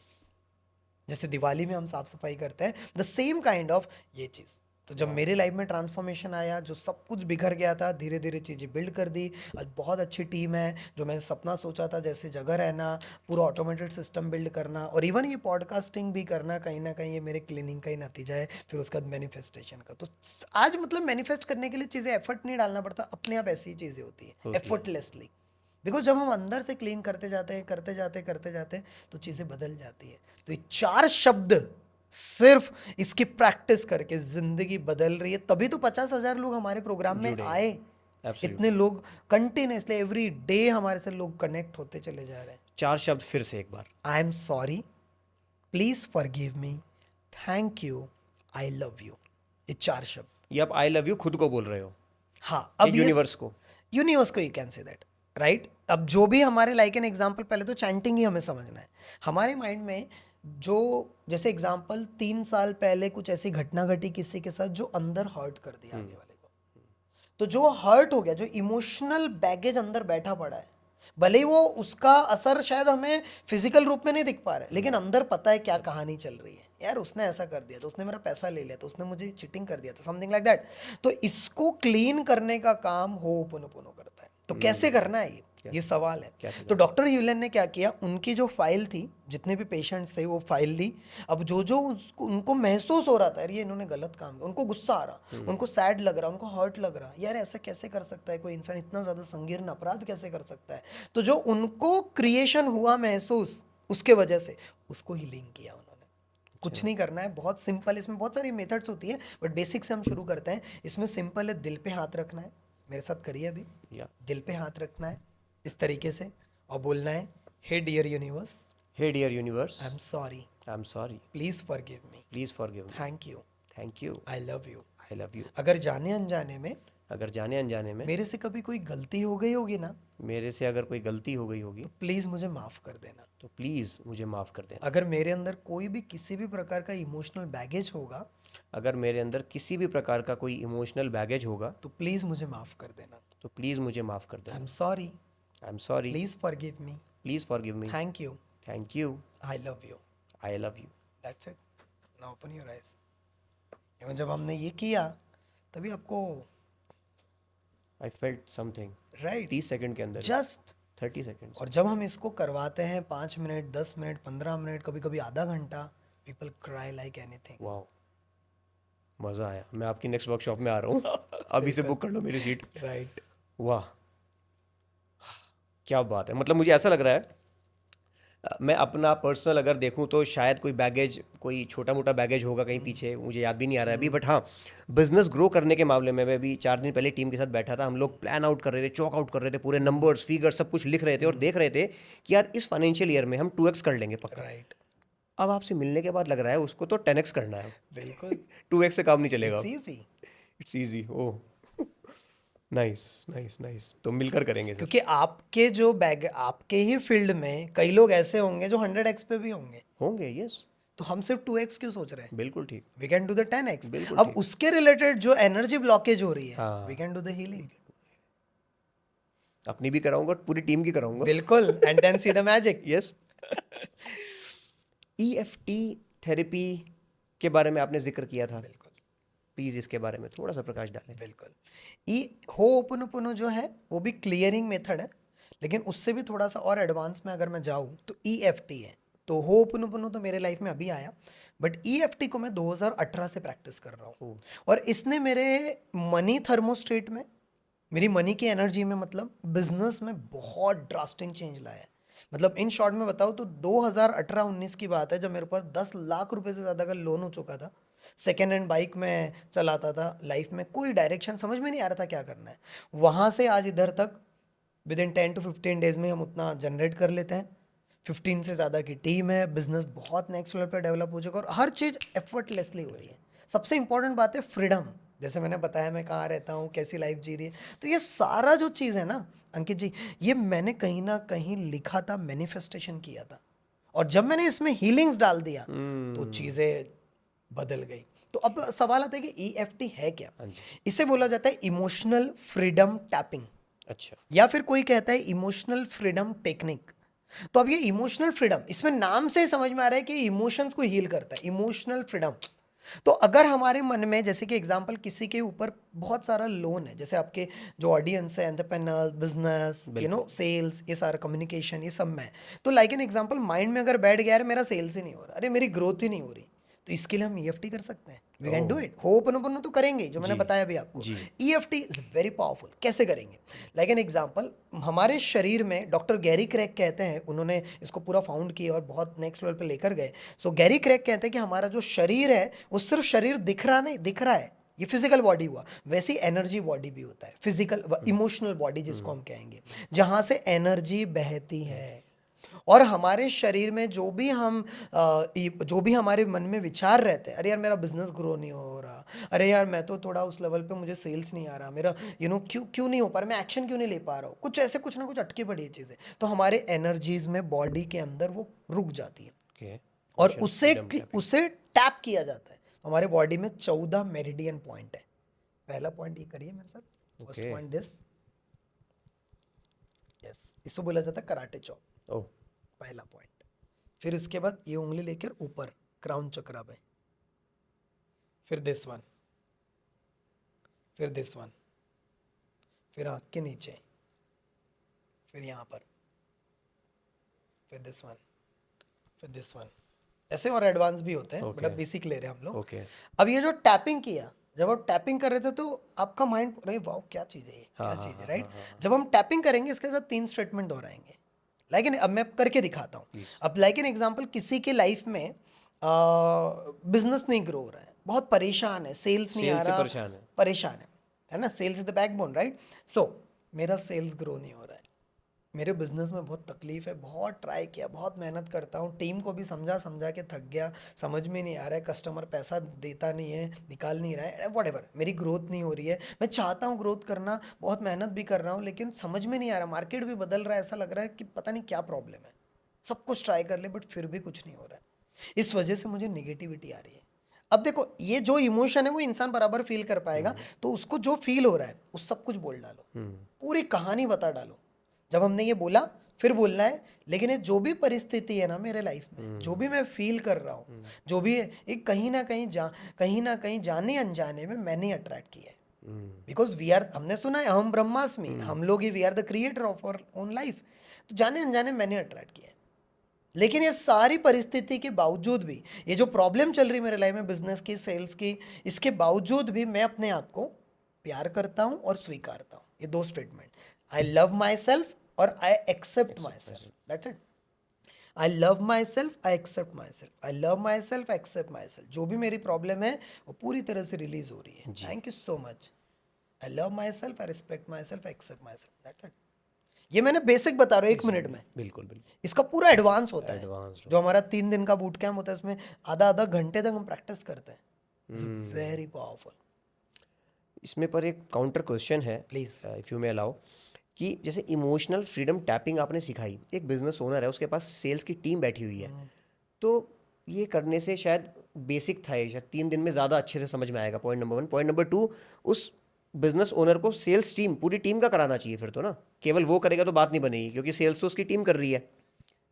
जैसे दिवाली में हम साफ सफाई करते हैं, द सेम काइंड ऑफ ये चीज़। तो जब मेरी लाइफ में ट्रांसफॉर्मेशन आया, जो सब कुछ बिखर गया था, धीरे धीरे चीज़ें बिल्ड कर दी। आज बहुत अच्छी टीम है, जो मैंने सपना सोचा था जैसे जगह रहना, पूरा ऑटोमेटेड सिस्टम बिल्ड करना, और इवन ये पॉडकास्टिंग भी करना, कहीं ना कहीं ये मेरे क्लीनिंग का ही नतीजा है, फिर उसके बाद मैनिफेस्टेशन का। तो आज मतलब मैनिफेस्ट करने के लिए चीज़ें एफर्ट नहीं डालना पड़ता, अपने आप ऐसी ही चीज़ें होती है एफर्टलेसली। बिकॉज जब हम अंदर से क्लीन करते जाते हैं, करते जाते हैं, तो चीज़ें बदल जाती है। तो ये 4 शब्द सिर्फ इसकी प्रैक्टिस करके जिंदगी बदल रही है। तभी तो 50,000 लोग हमारे प्रोग्राम में आए। इतने लोग कंटिन्यूसली एवरी डे हमारे से लोग कनेक्ट होते चले जा रहे हैं। 4 शब्द फिर से एक बार। I am sorry, please forgive me, thank you, I love you. ये 4 शब्द। ये आप आई लव यू खुद को बोल रहे हो? हाँ, अब यूनिवर्स को you can say that, right. अब जो भी हमारे लाइक एन एग्जाम्पल, पहले तो चैंटिंग ही हमें समझना है। हमारे माइंड में जो जैसे एग्जाम्पल 3 साल पहले कुछ ऐसी घटना घटी किसी के साथ जो अंदर हर्ट कर दिया आगे वाले को, तो जो हर्ट हो गया, जो इमोशनल बैगेज अंदर बैठा पड़ा है, भले ही वो उसका असर शायद हमें फिजिकल रूप में नहीं दिख पा रहा है, लेकिन अंदर पता है क्या कहानी चल रही है। यार उसने ऐसा कर दिया, तो उसने मेरा पैसा ले लिया, तो उसने मुझे चीटिंग कर दिया था, समथिंग लाइक दैट। तो इसको क्लीन करने का काम होपोनोपोनो करता है। तो कैसे करना है ये सवाल है। तो डॉक्टर ह्यूलन ने क्या किया, उनकी जो फाइल थी, जितने भी पेशेंट्स थे, वो फाइल ली। अब जो उनको महसूस हो रहा था, यार ये इन्होंने गलत काम किया, उनको गुस्सा आ रहा, उनको सैड लग रहा, उनको हर्ट लग रहा, यार ऐसा कैसे कर सकता है कोई इंसान, इतना ज़्यादा संगीन अपराध कैसे कर सकता है। तो जो उनको क्रिएशन हुआ महसूस, उसके वजह से उसको हीलिंग किया उन्होंने। कुछ नहीं करना है, बहुत सिंपल। इसमें बहुत सारी मेथड्स होती है, बट बेसिक से हम शुरू करते हैं। इसमें सिंपल है, दिल पे हाथ रखना है। मेरे साथ करिए अभी। दिल पे हाथ रखना है इस तरीके से, और बोलना है, hey dear universe, hey dear universe, I am sorry, please forgive me, thank you, I love you. अगर जाने अनजाने में मेरे से कभी कोई गलती हो गई होगी ना, मेरे से अगर कोई गलती हो गई होगी, तो प्लीज मुझे माफ कर देना, तो प्लीज मुझे माफ कर देना। अगर मेरे अंदर कोई भी किसी भी प्रकार का इमोशनल बैगेज होगा, अगर मेरे अंदर किसी भी प्रकार का कोई इमोशनल बैगेज होगा, तो प्लीज मुझे माफ कर देना, तो प्लीज मुझे माफ कर आई देना। M sorry, please forgive me, thank you, I love you. That's it. Now open your eyes. जब हमने ये किया, तभी आपको I felt something, right, 30 second के अंदर, जस्ट 30 सेकंड। और जब हम इसको करवाते हैं 5 मिनट, 10 मिनट, 15 मिनट, कभी कभी आधा घंटा, people cry like anything. Wow, मज़ा आया। मैं आपकी नेक्स्ट वर्कशॉप में आ रहा हूँ। अभी से बुक कर लो मेरी सीट। राइट। वाह, क्या बात है। मतलब मुझे ऐसा लग रहा है, मैं अपना पर्सनल अगर देखूं तो शायद कोई बैगेज, कोई छोटा मोटा बैगेज होगा कहीं पीछे, मुझे याद भी नहीं आ रहा है अभी। बट हाँ, बिजनेस ग्रो करने के मामले में मैं भी 4 दिन पहले टीम के साथ बैठा था। हम लोग प्लान आउट कर रहे थे, चॉक आउट कर रहे थे, पूरे नंबर्स, फिगर सब कुछ लिख रहे थे, और देख रहे थे कि यार इस फाइनेंशियल ईयर में हम 2x कर लेंगे पक्का। राइट। अब आपसे मिलने के बाद लग रहा है उसको तो 10x करना है। बिल्कुल। 2x से काम नहीं चलेगा। It's easy. Oh, nice. तो मिलकर करेंगे सर। क्योंकि आपके जो आपके ही फील्ड में कई लोग ऐसे होंगे जो 100x पे भी होंगे। यस। तो हम सिर्फ 2x क्यों सोच रहे हैं? बिल्कुल ठीक। We can do the 10x। बिल्कुल अब ठीक। उसके रिलेटेड जो एनर्जी ब्लॉकेज हो रही है, हाँ। We can do the healing. अपनी भी कराऊंगा, पूरी टीम की कराऊंगा। बिल्कुल। And then see the magic. Yes. EFT therapy के बारे में आपने जिक्र किया था। बिल्कुल। प्लीज इसके बारे में थोड़ा सा प्रकाश डालें। बिल्कुल। होपोनोपोनो जो है वो भी क्लियरिंग मेथड है, लेकिन उससे भी थोड़ा सा और एडवांस में अगर मैं जाऊँ तो EFT है। तो होपोनोपोनो तो मेरे लाइफ में अभी आया, बट EFT को मैं 2018 से प्रैक्टिस कर रहा हूँ, और इसने मेरे मनी थर्मोस्टेट में, मेरी मनी की एनर्जी में, मतलब बिजनेस में बहुत ड्रास्टिक चेंज लाया है। मतलब इन शॉर्ट में बताऊँ तो 2018-19 की बात है, जब मेरे पास 10 लाख रुपए से ज़्यादा का लोन हो चुका था। सेकेंड हैंड बाइक में चलाता था, लाइफ में कोई डायरेक्शन समझ में नहीं आ रहा था क्या करना है। वहाँ से आज इधर तक विद इन 10 to 15 डेज में हम उतना जनरेट कर लेते हैं। 15 से ज़्यादा की टीम है, बिजनेस बहुत नेक्स्ट लेवल पर डेवलप हो चुका है, और हर चीज़ एफर्टलेसली हो रही है। सबसे इंपॉर्टेंट बात है फ्रीडम। जैसे मैंने बताया मैं कहाँ रहता हूँ, कैसी लाइफ जी रही है, तो ये सारा जो चीज़ है ना अंकित जी, ये मैंने कहीं ना कहीं लिखा था, मैनिफेस्टेशन किया था, और जब मैंने इसमें हीलिंग्स डाल दिया तो चीज़ें बदल गई। तो अब सवाल आता है कि EFT है क्या? इसे बोला जाता है इमोशनल फ्रीडम टैपिंग। अच्छा। या फिर कोई कहता है इमोशनल फ्रीडम टेक्निक। तो अब ये इमोशनल फ्रीडम, इसमें नाम से ही समझ में आ रहा है कि इमोशंस को हील करता है। इमोशनल फ्रीडम तो अगर हमारे मन में जैसे कि एग्जांपल किसी के ऊपर बहुत सारा लोन है, जैसे आपके जो ऑडियंस है, एंटरप्रेन्योर्स, बिजनेस, सेल्स, ये सारा कम्युनिकेशन, ये सब में, तो लाइक एन एग्जांपल माइंड में अगर बैठ गया यार मेरा सेल्स ही नहीं हो रहा, अरे मेरी ग्रोथ ही नहीं हो रही, तो इसके लिए हम ईएफटी कर सकते हैं। We can do it. Hooponopono तो करेंगे जो मैंने बताया अभी आपको। EFT is very powerful. कैसे करेंगे? लाइक एन एग्जांपल, हमारे शरीर में डॉक्टर गैरी क्रैक कहते हैं, उन्होंने इसको पूरा फाउंड किया और बहुत नेक्स्ट लेवल पे लेकर गए। सो गैरी क्रैक कहते हैं कि हमारा जो शरीर है वो सिर्फ शरीर दिख रहा है, ये फिजिकल बॉडी हुआ, वैसी एनर्जी बॉडी भी होता है, फिजिकल इमोशनल बॉडी जिसको हम कहेंगे, जहाँ से एनर्जी बहती है। और हमारे शरीर में जो भी हमारे मन में विचार रहते हैं, अरे यार मेरा बिजनेस ग्रो नहीं हो रहा, अरे यार मैं तो थोड़ा उस लेवल पे मुझे सेल्स नहीं आ रहा, मेरा क्यों नहीं हो पा रहा, मैं एक्शन क्यों नहीं ले पा रहा हूँ, कुछ ना कुछ अटके पड़ी चीज़ें, तो हमारे एनर्जीज में बॉडी के अंदर वो रुक जाती है और उसे टैप किया जाता है। तो हमारे बॉडी में 14 मेरिडियन पॉइंट है। पहला पॉइंट ये करिए मेरे साथ, फर्स्ट पॉइंट दिस, यस, इसको बोला जाता है कराटे चॉप, पहला पॉइंट। फिर इसके बाद ये उंगली लेकर ऊपर क्राउन चक्रा पे, फिर दिस वन, फिर दिस वन, फिर आंख के नीचे, फिर यहाँ पर, फिर दिस वन, फिर दिस वन। ऐसे और एडवांस भी होते हैं, बट अब बेसिक ले रहे हैं हम लोग। अब ये जो टैपिंग किया, जब आप टैपिंग कर रहे थे तो आपका माइंड, अरे वाह क्या चीज़ है ये, क्या चीज़ है, राइट? जब हम टैपिंग करेंगे इसके साथ 3 स्टेटमेंट दोहराएंगे। लाइक अब मैं करके दिखाता हूँ। अब लाइक एन एग्जांपल, किसी के लाइफ में बिजनेस नहीं ग्रो हो रहा है, बहुत परेशान है, सेल्स नहीं आ रहा, परेशान है ना, sales is the backbone, right? So मेरा सेल्स ग्रो नहीं हो रहा है, मेरे बिजनेस में बहुत तकलीफ है, बहुत ट्राई किया, बहुत मेहनत करता हूँ, टीम को भी समझा के थक गया, समझ में नहीं आ रहा है, कस्टमर पैसा देता नहीं है, निकाल नहीं रहा है, व्हाटएवर, मेरी ग्रोथ नहीं हो रही है, मैं चाहता हूँ ग्रोथ करना, बहुत मेहनत भी कर रहा हूँ, लेकिन समझ में नहीं आ रहा, मार्केट भी बदल रहा है, ऐसा लग रहा है कि पता नहीं क्या प्रॉब्लम है, सब कुछ ट्राई कर ले बट फिर भी कुछ नहीं हो रहा है, इस वजह से मुझे निगेटिविटी आ रही है। अब देखो, ये जो इमोशन है वो इंसान बराबर फील कर पाएगा, तो उसको जो फील हो रहा है उस सब कुछ बोल डालो, पूरी कहानी बता डालो। जब हमने ये बोला फिर बोलना है, लेकिन ये जो भी परिस्थिति है ना मेरे लाइफ में, जो भी मैं फील कर रहा हूँ, जो भी एक कहीं ना कहीं जाने अनजाने में मैंने अट्रैक्ट किया है, बिकॉज वी आर, हमने सुना है अहम ब्रह्मास्मि, हम लोग ही we are the creator of our own life, तो जाने अनजाने मैंने अट्रैक्ट किया है। लेकिन ये सारी परिस्थिति के बावजूद भी, ये जो प्रॉब्लम चल रही है मेरे लाइफ में, बिजनेस की, सेल्स की, इसके बावजूद भी मैं अपने आप को प्यार करता हूँ और स्वीकारता हूँ। ये 2 statement, I love my self और I accept my self, that's it. I love my self, I accept my self, I love my self, I accept my self. जो भी मेरी प्रॉब्लम है वो पूरी तरह से रिलीज हो रही है। Thank you so much. I love my self, I respect my self, I accept my self, that's it. ये मैंने बेसिक बता रहा हूँ 1 मिनट में। बिल्कुल। इसका पूरा एडवांस होता है, जो हमारा 3 दिन का बूट कैंप होता है, उसमें आधा घंटे तक हम प्रैक्टिस करते हैं। It's very powerful. इसमें पर एक काउंटर क्वेश्चन है, please, if you may allow, कि जैसे इमोशनल फ्रीडम टैपिंग आपने सिखाई, एक बिजनेस ओनर है, उसके पास सेल्स की टीम बैठी हुई है, तो ये करने से शायद बेसिक था, ये शायद 3 दिन में ज़्यादा अच्छे से समझ में आएगा, पॉइंट नंबर 1। पॉइंट नंबर 2, उस बिजनेस ओनर को सेल्स टीम, पूरी टीम का कराना चाहिए फिर तो ना, केवल वो करेगा तो बात नहीं बनेगी, क्योंकि सेल्स तो उसकी टीम कर रही है।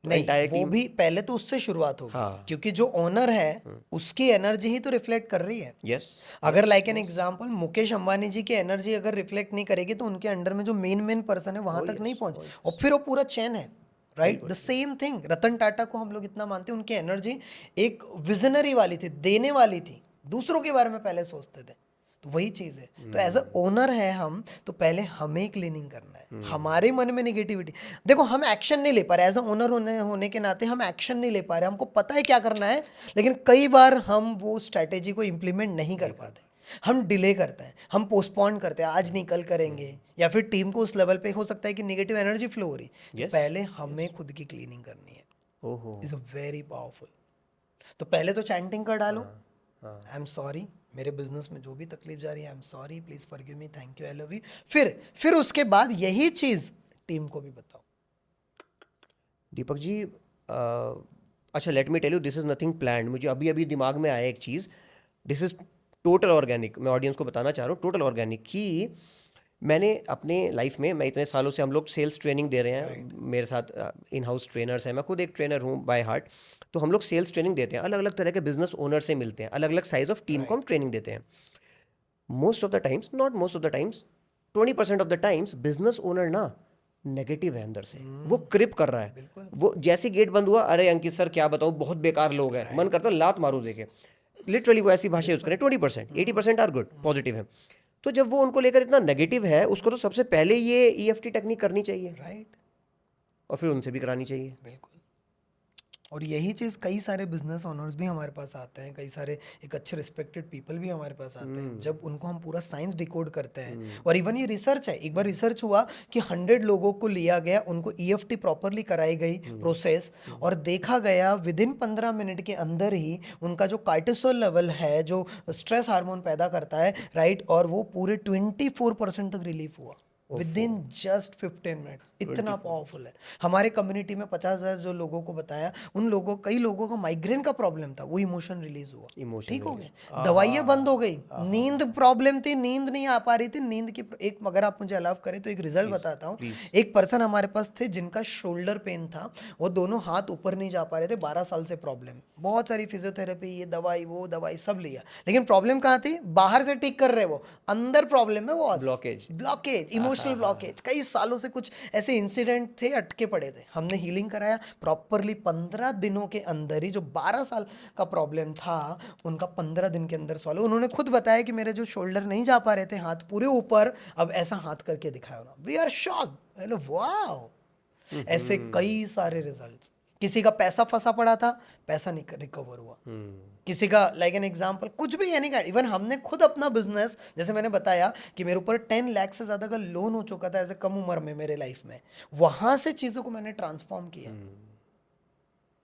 नहीं, वो भी पहले तो उससे शुरुआत होगी। हाँ। क्योंकि जो ओनर है उसकी एनर्जी ही तो रिफ्लेक्ट कर रही है। यस। अगर like an example, Mukesh Ambani ji की एनर्जी अगर रिफ्लेक्ट नहीं करेगी तो उनके अंडर में जो मेन पर्सन है वहां तक नहीं पहुंच, और फिर वो पूरा चेन है, right? The same thing, Ratan Tata को हम लोग इतना मानते हैं, उनकी एनर्जी एक विजनरी वाली थी, देने वाली थी, दूसरों के बारे में पहले सोचते थे, तो वही चीज़ है। तो एज अ ओनर है हम, तो पहले हमें क्लीनिंग करना है। हमारे मन में नेगेटिविटी, देखो हम एक्शन नहीं ले पा रहे, एज अ ओनर होने के नाते हम एक्शन नहीं ले पा रहे, हमको पता है क्या करना है, लेकिन कई बार हम वो स्ट्रैटेजी को इम्प्लीमेंट नहीं कर पाते, हम डिले करते हैं, हम पोस्टपोन करते हैं, आज नहीं कल करेंगे, या फिर टीम को उस लेवल पे हो सकता है कि नेगेटिव एनर्जी फ्लो हो रही, पहले हमें खुद की क्लीनिंग करनी है। ओहो, इज अ वेरी पावरफुल। तो पहले तो चैंटिंग कर डालो, आई एम सॉरी, मेरे बिजनेस में जो भी तकलीफ जा रही है, आई am sorry, please forgive me, thank you, I love you. फिर उसके बाद यही चीज टीम को भी बताओ। दीपक जी, अच्छा, let me tell you, this is nothing planned. मुझे अभी अभी दिमाग में आया एक चीज़, दिस इज टोटल ऑर्गेनिक। मैं ऑडियंस को बताना चाह रहा हूँ, टोटल ऑर्गेनिक, कि मैंने अपने लाइफ में, मैं इतने सालों से, हम लोग सेल्स ट्रेनिंग दे रहे हैं, मेरे साथ इन हाउस ट्रेनर्स हैं, मैं खुद एक ट्रेनर हूँ बाय हार्ट। तो हम लोग सेल्स ट्रेनिंग देते हैं, अलग अलग तरह के बिजनेस ओनर से मिलते हैं, अलग अलग साइज ऑफ टीम को हम ट्रेनिंग देते हैं। Most of the times, not most of the times, 20% of the times business owner ना नेगेटिव है अंदर से, वो क्रिप कर रहा है। वो जैसे गेट बंद हुआ, अरे अंकित सर क्या बताओ, बहुत बेकार लोग हैं, मन करता है लात मारूं देखे, लिटरली वो ऐसी भाषा यूज करें। 20%, 80% आर गुड, पॉजिटिव है। तो जब वो उनको लेकर इतना नेगेटिव है, उसको तो सबसे पहले ये ईएफटी टेक्निक करनी चाहिए, राइट। और फिर उनसे भी करानी चाहिए। बिल्कुल। और यही चीज़ कई सारे बिजनेस ओनर्स भी हमारे पास आते हैं, कई सारे एक अच्छे रिस्पेक्टेड पीपल भी हमारे पास आते हैं, जब उनको हम पूरा साइंस डिकोड करते हैं। और इवन ये रिसर्च है, एक बार रिसर्च हुआ कि 100 लोगों को लिया गया, उनको ईएफटी प्रॉपरली कराई गई प्रोसेस, और देखा गया विद इन 15 मिनट के अंदर ही उनका जो कार्टिसोल लेवल है, जो स्ट्रेस हार्मोन पैदा करता है, राइट, और वो पूरे 24% तक रिलीफ हुआ विद इन जस्ट 15 मिनट्स। इतना पावरफुल है। हमारे कम्युनिटी में 50,000 जो लोगों को बताया, उन लोगों, कई लोगों को माइग्रेन का प्रॉब्लम था, वो इमोशन रिलीज हुआ, इमोशन ठीक हो गया, दवाइयाँ बंद हो गई, नींद प्रॉब्लम थी, नींद नहीं आ पा रही थी, नींद की एक, अगर आप मुझे अलाउ करें तो एक रिजल्ट बताता हूँ। एक पर्सन हमारे पास थे जिनका शोल्डर पेन था, वो दोनों हाथ ऊपर नहीं जा पा रहे थे, 12 साल से प्रॉब्लम, बहुत सारी फिजियोथेरेपी, ये दवाई वो दवाई सब लिया, लेकिन प्रॉब्लम कहाँ थी? बाहर से ठीक कर रहे, वो अंदर प्रॉब्लम है, वो ब्लॉकेज, इमोशनल ब्लॉकेज, कई सालों से कुछ ऐसे इंसिडेंट थे, अटके पड़े थे। हमने हीलिंग कराया प्रॉपरली 15 दिनों के अंदर ही, जो 12 साल का प्रॉब्लम था उनका 15 दिन के अंदर सॉल्व। उन्होंने खुद बताया कि मेरे जो शोल्डर नहीं जा पा रहे थे, हाथ पूरे ऊपर, अब ऐसा हाथ करके दिखाया उन्होंने। We are shocked, hello wow. ऐसे कई सारे रिजल्ट्स। किसी का पैसा फंसा पड़ा था, पैसा रिकवर हुआ। किसी का, लाइक एन एग्जांपल, कुछ भी यानी कि इवन हमने खुद अपना बिजनेस, जैसे मैंने बताया कि मेरे ऊपर 10 लाख से ज़्यादा का लोन हो चुका था ऐसे कम उम्र में मेरे लाइफ में, वहाँ से चीज़ों को मैंने ट्रांसफॉर्म किया,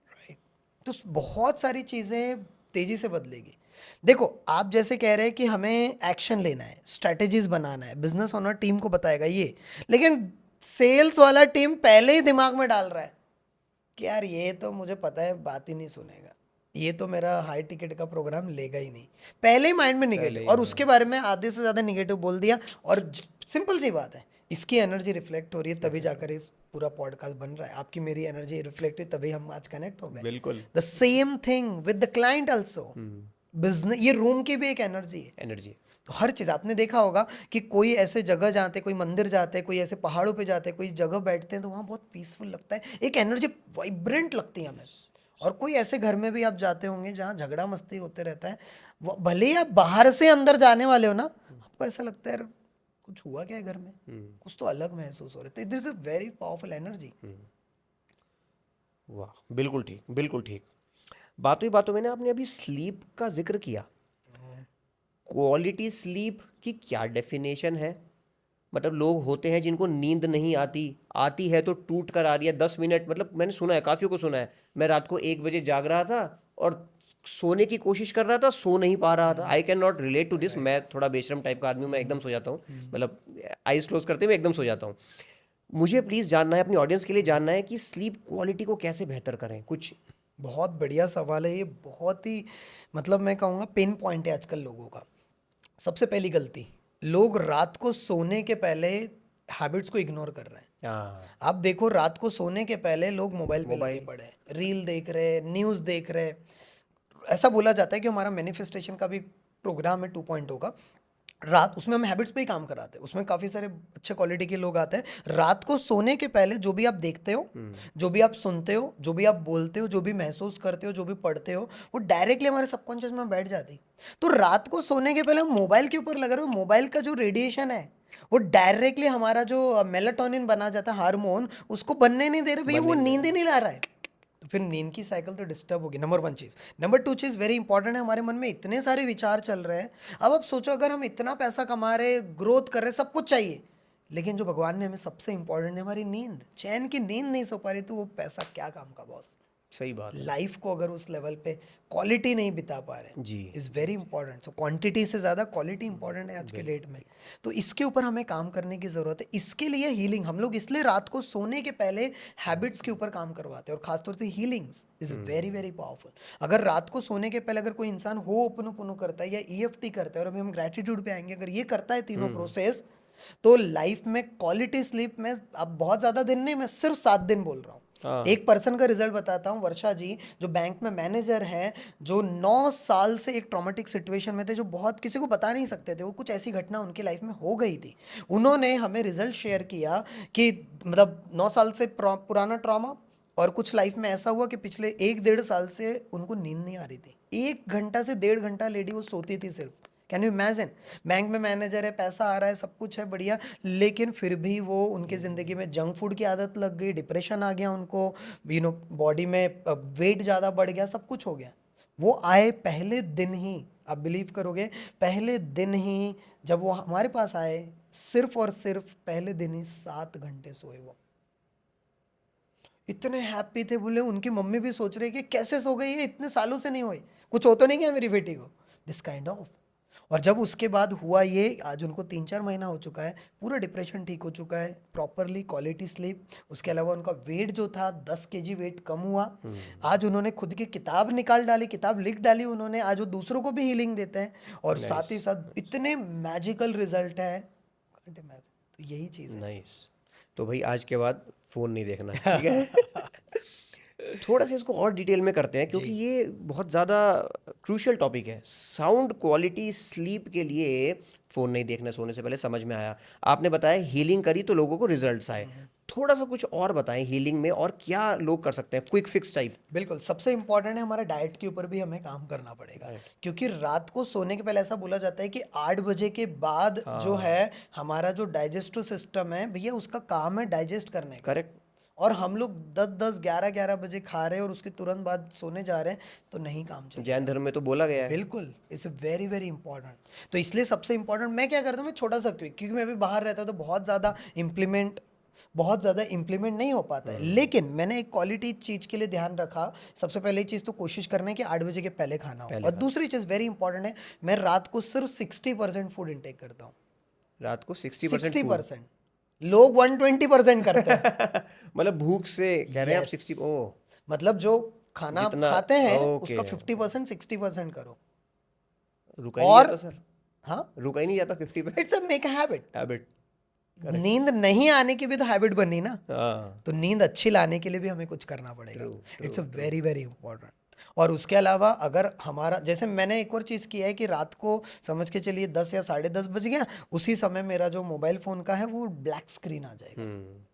राइट। तो बहुत सारी चीज़ें तेज़ी से बदलेगी। देखो, आप जैसे कह रहे हैं कि हमें एक्शन लेना है, स्ट्रैटेजीज बनाना है, बिजनेस ओनर टीम को बताएगा ये, लेकिन सेल्स वाला टीम पहले ही दिमाग में डाल रहा है कि यार ये तो मुझे पता है बात ही नहीं सुनेगा, ये तो मेरा हाई टिकट का प्रोग्राम लेगा ही नहीं, पहले ही माइंड में निगेटिव, और उसके बारे में आधे से ज़्यादा निगेटिव बोल दिया। और सिंपल सी बात है, इसकी एनर्जी रिफ्लेक्ट हो रही है, तभी जाकर इस पूरा पॉडकास्ट बन रहा है। आपकी मेरी एनर्जी रिफ्लेक्ट हुई, तभी हम आज कनेक्ट हो गए। बिल्कुल। The same thing with the client also. Business, ये रूम की भी एक एनर्जी है। एनर्जी। तो हर चीज़ आपने देखा होगा कि कोई ऐसे जगह जाते, कोई मंदिर जाते, कोई ऐसे पहाड़ों पे जाते, कोई जगह बैठते हैं तो वहाँ बहुत पीसफुल लगता है, एक एनर्जी वाइब्रेंट लगती है हमें। और कोई ऐसे घर में भी आप जाते होंगे जहाँ झगड़ा मस्ती होते रहता है, वो भले ही आप बाहर से अंदर जाने वाले हो ना, आपको ऐसा लगता है यार कुछ हुआ क्या है घर में, कुछ तो अलग महसूस हो रहा है। तो this is a very powerful energy. वाह, बिल्कुल ठीक, बिल्कुल ठीक। बातों ही बातों में ना, आपने अभी स्लीप का जिक्र किया। क्वालिटी स्लीप की क्या डेफिनेशन है? मतलब लोग होते हैं जिनको नींद नहीं आती, आती है तो टूट कर आ रही है, 10 मिनट, मतलब मैंने सुना है, काफ़ियों को सुना है, मैं रात को 1 बजे जाग रहा था और सोने की कोशिश कर रहा था, सो नहीं पा रहा था। I can not relate to this, मैं थोड़ा बेशरम टाइप का आदमी हूँ, मैं एकदम सो जाता हूँ, मतलब आइज क्लोज करते हुए एकदम सो जाता हूँ। मुझे प्लीज़ जानना है, अपनी ऑडियंस के लिए जानना है कि स्लीप क्वालिटी को कैसे बेहतर करें कुछ। बहुत बढ़िया सवाल है ये, बहुत ही, मतलब मैं कहूँगा पेन पॉइंट है आजकल लोगों का। सबसे पहली गलती, लोग रात को सोने के पहले हैबिट्स को इग्नोर कर रहे हैं। आप देखो, रात को सोने के पहले लोग मोबाइल पे लगे पड़े हैं, रील देख रहे हैं, न्यूज़ देख रहे हैं। ऐसा बोला जाता है कि हमारा मैनिफेस्टेशन का भी प्रोग्राम है 2.0 का, रात, उसमें हम हैबिट्स पे ही काम कराते हैं, उसमें काफ़ी सारे अच्छे क्वालिटी के लोग आते हैं। रात को सोने के पहले जो भी आप देखते हो, जो भी आप सुनते हो, जो भी आप बोलते हो, जो भी महसूस करते हो, जो भी पढ़ते हो, वो डायरेक्टली हमारे सबकॉन्शियस में बैठ जाती। तो रात को सोने के पहले हम मोबाइल के ऊपर लगा रहे हो, मोबाइल का जो रेडिएशन है वो डायरेक्टली हमारा जो मेलाटोनिन बना जाता है हार्मोन, उसको बनने नहीं दे रहे भैया, वो नींद ही नहीं ला रहा है। तो फिर नींद की साइकिल तो डिस्टर्ब होगी, नंबर 1 चीज़। नंबर 2 चीज़ वेरी इंपॉर्टेंट है, हमारे मन में इतने सारे विचार चल रहे हैं। अब आप सोचो, अगर हम इतना पैसा कमा रहे, ग्रोथ कर रहे, सब कुछ चाहिए, लेकिन जो भगवान ने हमें सबसे इंपॉर्टेंट है हमारी नींद, चैन की नींद नहीं सो पा रही, तो वो पैसा क्या काम का बॉस। सही बात है। लाइफ को अगर उस लेवल पे क्वालिटी नहीं बिता पा रहे जी, is very important. So quantity से ज़्यादा क्वालिटी इंपॉर्टेंट है आज के डेट में। तो इसके ऊपर हमें काम करने की ज़रूरत है। इसके लिए हीलिंग, हम लोग इसलिए रात को सोने के पहले हैबिट्स के ऊपर काम करवाते हैं, और खासतौर से healings is very very powerful. अगर रात को सोने के पहले अगर कोई इंसान होपनोपोनो करता है या EFT करता है, और अभी हम ग्रैटिट्यूड पे आएंगे, अगर ये करता है तीनों प्रोसेस, तो लाइफ में क्वालिटी स्लीप में अब बहुत ज़्यादा दिन नहीं, मैं सिर्फ 7 दिन बोल रहा हूँ। हाँ। एक पर्सन का रिजल्ट बताता हूँ, वर्षा जी जो बैंक में मैनेजर है, जो 9 साल से एक ट्रॉमेटिक सिचुएशन में थे, जो बहुत किसी को बता नहीं सकते थे, वो कुछ ऐसी घटना उनकी लाइफ में हो गई थी। उन्होंने हमें रिजल्ट शेयर किया कि मतलब 9 साल से पुराना ट्रॉमा, और कुछ लाइफ में ऐसा हुआ कि पिछले 1-1.5 साल से उनको नींद नहीं आ रही थी। 1 घंटा से 1.5 घंटा लेडी वो सोती थी सिर्फ। Can you imagine? बैंक में मैनेजर है, पैसा आ रहा है, सब कुछ है बढ़िया, लेकिन फिर भी वो उनकी ज़िंदगी में जंक फूड की आदत लग गई, डिप्रेशन आ गया उनको, बॉडी में वेट ज़्यादा बढ़ गया, सब कुछ हो गया। वो आए पहले दिन ही, आप बिलीव करोगे, पहले दिन ही जब वो हमारे पास आए, सिर्फ और सिर्फ पहले दिन ही 7 घंटे सोए वो। इतने हैप्पी थे, बोले उनकी मम्मी भी सोच रही कि कैसे सो गई है, इतने सालों से नहीं हुई, कुछ हो तो नहीं गया मेरी बेटी को, दिस काइंड ऑफ। और जब उसके बाद हुआ ये, आज उनको 3-4 महीना हो चुका है, पूरा डिप्रेशन ठीक हो चुका है, प्रॉपरली क्वालिटी स्लीप, उसके अलावा उनका वेट जो था 10 केजी वेट कम हुआ। आज उन्होंने खुद की किताब निकाल डाली, किताब लिख डाली उन्होंने, आज वो दूसरों को भी हीलिंग देते हैं, और साथ ही साथ इतने मैजिकल रिजल्ट है, can't imagine। तो यही चीज़ है। नाइस। तो भाई आज के बाद फोन नहीं देखना, ठीक है? थोड़ा सा इसको और डिटेल में करते हैं, क्योंकि ये बहुत ज़्यादा क्रूशियल टॉपिक है। साउंड क्वालिटी स्लीप के लिए फ़ोन नहीं देखना सोने से पहले, समझ में आया। आपने बताया हीलिंग करी तो लोगों को रिजल्ट्स आए। थोड़ा सा कुछ और बताएं हीलिंग में और क्या लोग कर सकते हैं, क्विक फिक्स टाइप। बिल्कुल, सबसे इम्पोर्टेंट है हमारा डाइट के ऊपर भी हमें काम करना पड़ेगा, क्योंकि रात को सोने के पहले ऐसा बोला जाता है कि 8 बजे के बाद जो है हमारा जो डाइजेस्टिव सिस्टम है भैया, उसका काम है डाइजेस्ट करने का। करेक्ट। और हम लोग 10-10, 11-11 बजे खा रहे हैं और उसके तुरंत बाद सोने जा रहे हैं, तो नहीं काम चलेगा। जैन धर्म में तो बोला गया है। बिल्कुल, इट्स वेरी वेरी इंपॉर्टेंट। तो इसलिए सबसे इंपॉर्टेंट मैं क्या करता हूँ, मैं छोटा सा, क्योंकि मैं भी बाहर रहता हूँ तो बहुत ज़्यादा इम्प्लीमेंट नहीं हो पाता है, लेकिन मैंने एक क्वालिटी चीज़ के लिए ध्यान रखा। सबसे पहले चीज़ तो कोशिश करना है कि 8 बजे के पहले खाना हो, और दूसरी चीज़ वेरी इंपॉर्टेंट है, मैं रात को सिर्फ 60% फूड इंटेक करता हूँ। रात को 60% 60%, लोग 120% करते हैं। मतलब भूख से कह रहे हैं आप Yes. 60? ओ, मतलब जो खाना आप जितना खाते हैं ओके, उसका 50% 60% करो। रुका ही नहीं और जाता सर, हाँ, रुका ही नहीं जाता 50 पे। It's a make habit. Habit. नींद नहीं आने की भी तो हैबिट बननी ना, हाँ, तो नींद अच्छी लाने के लिए भी हमें कुछ करना पड़ेगा। True, it's a very very important. और उसके अलावा अगर हमारा, जैसे मैंने एक और चीज़ किया है कि रात को समझ के चलिए 10 या 10:30 बज गया, उसी समय मेरा जो मोबाइल फ़ोन का है वो ब्लैक स्क्रीन आ जाएगा।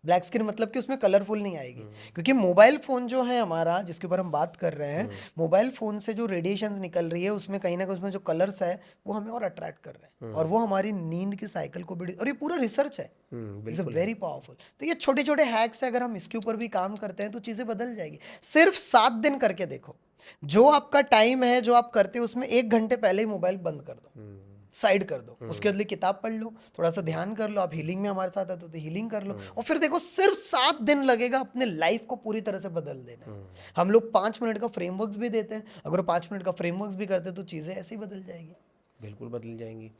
ब्लैक स्क्रीन मतलब कि उसमें कलरफुल नहीं आएगी, क्योंकि मोबाइल फ़ोन जो है हमारा, जिसके ऊपर हम बात कर रहे हैं, मोबाइल फ़ोन से जो रेडिएशंस निकल रही है उसमें कहीं ना कहीं उसमें जो कलर्स है वो हमें और अट्रैक्ट कर रहे हैं, और वो हमारी नींद की साइकिल को भी, और ये पूरा रिसर्च है, इट्स अ वेरी पावरफुल। तो ये छोटे छोटे हैक्स है, अगर हम इसके ऊपर भी काम करते हैं तो चीज़ें बदल जाएगी। सिर्फ 7 दिन करके देखो, जो आपका टाइम है जो आप करते हो उसमें 1 घंटे पहले ही मोबाइल बंद कर दो, साइड कर दो, उसके बदले किताब पढ़ लो, थोड़ा सा ध्यान कर लो। आप हीलिंग में हमारे साथ आते हो तो हीलिंग कर लो, और फिर देखो सिर्फ 7 दिन लगेगा अपने लाइफ को पूरी तरह से बदल देना। हम लोग 5 मिनट का फ्रेमवर्क भी देते हैं, अगर वो 5 मिनट का फ्रेमवर्क भी करते हैं तो चीज़ें ऐसी बदल जाएगी। बिल्कुल बदल जाएंगी।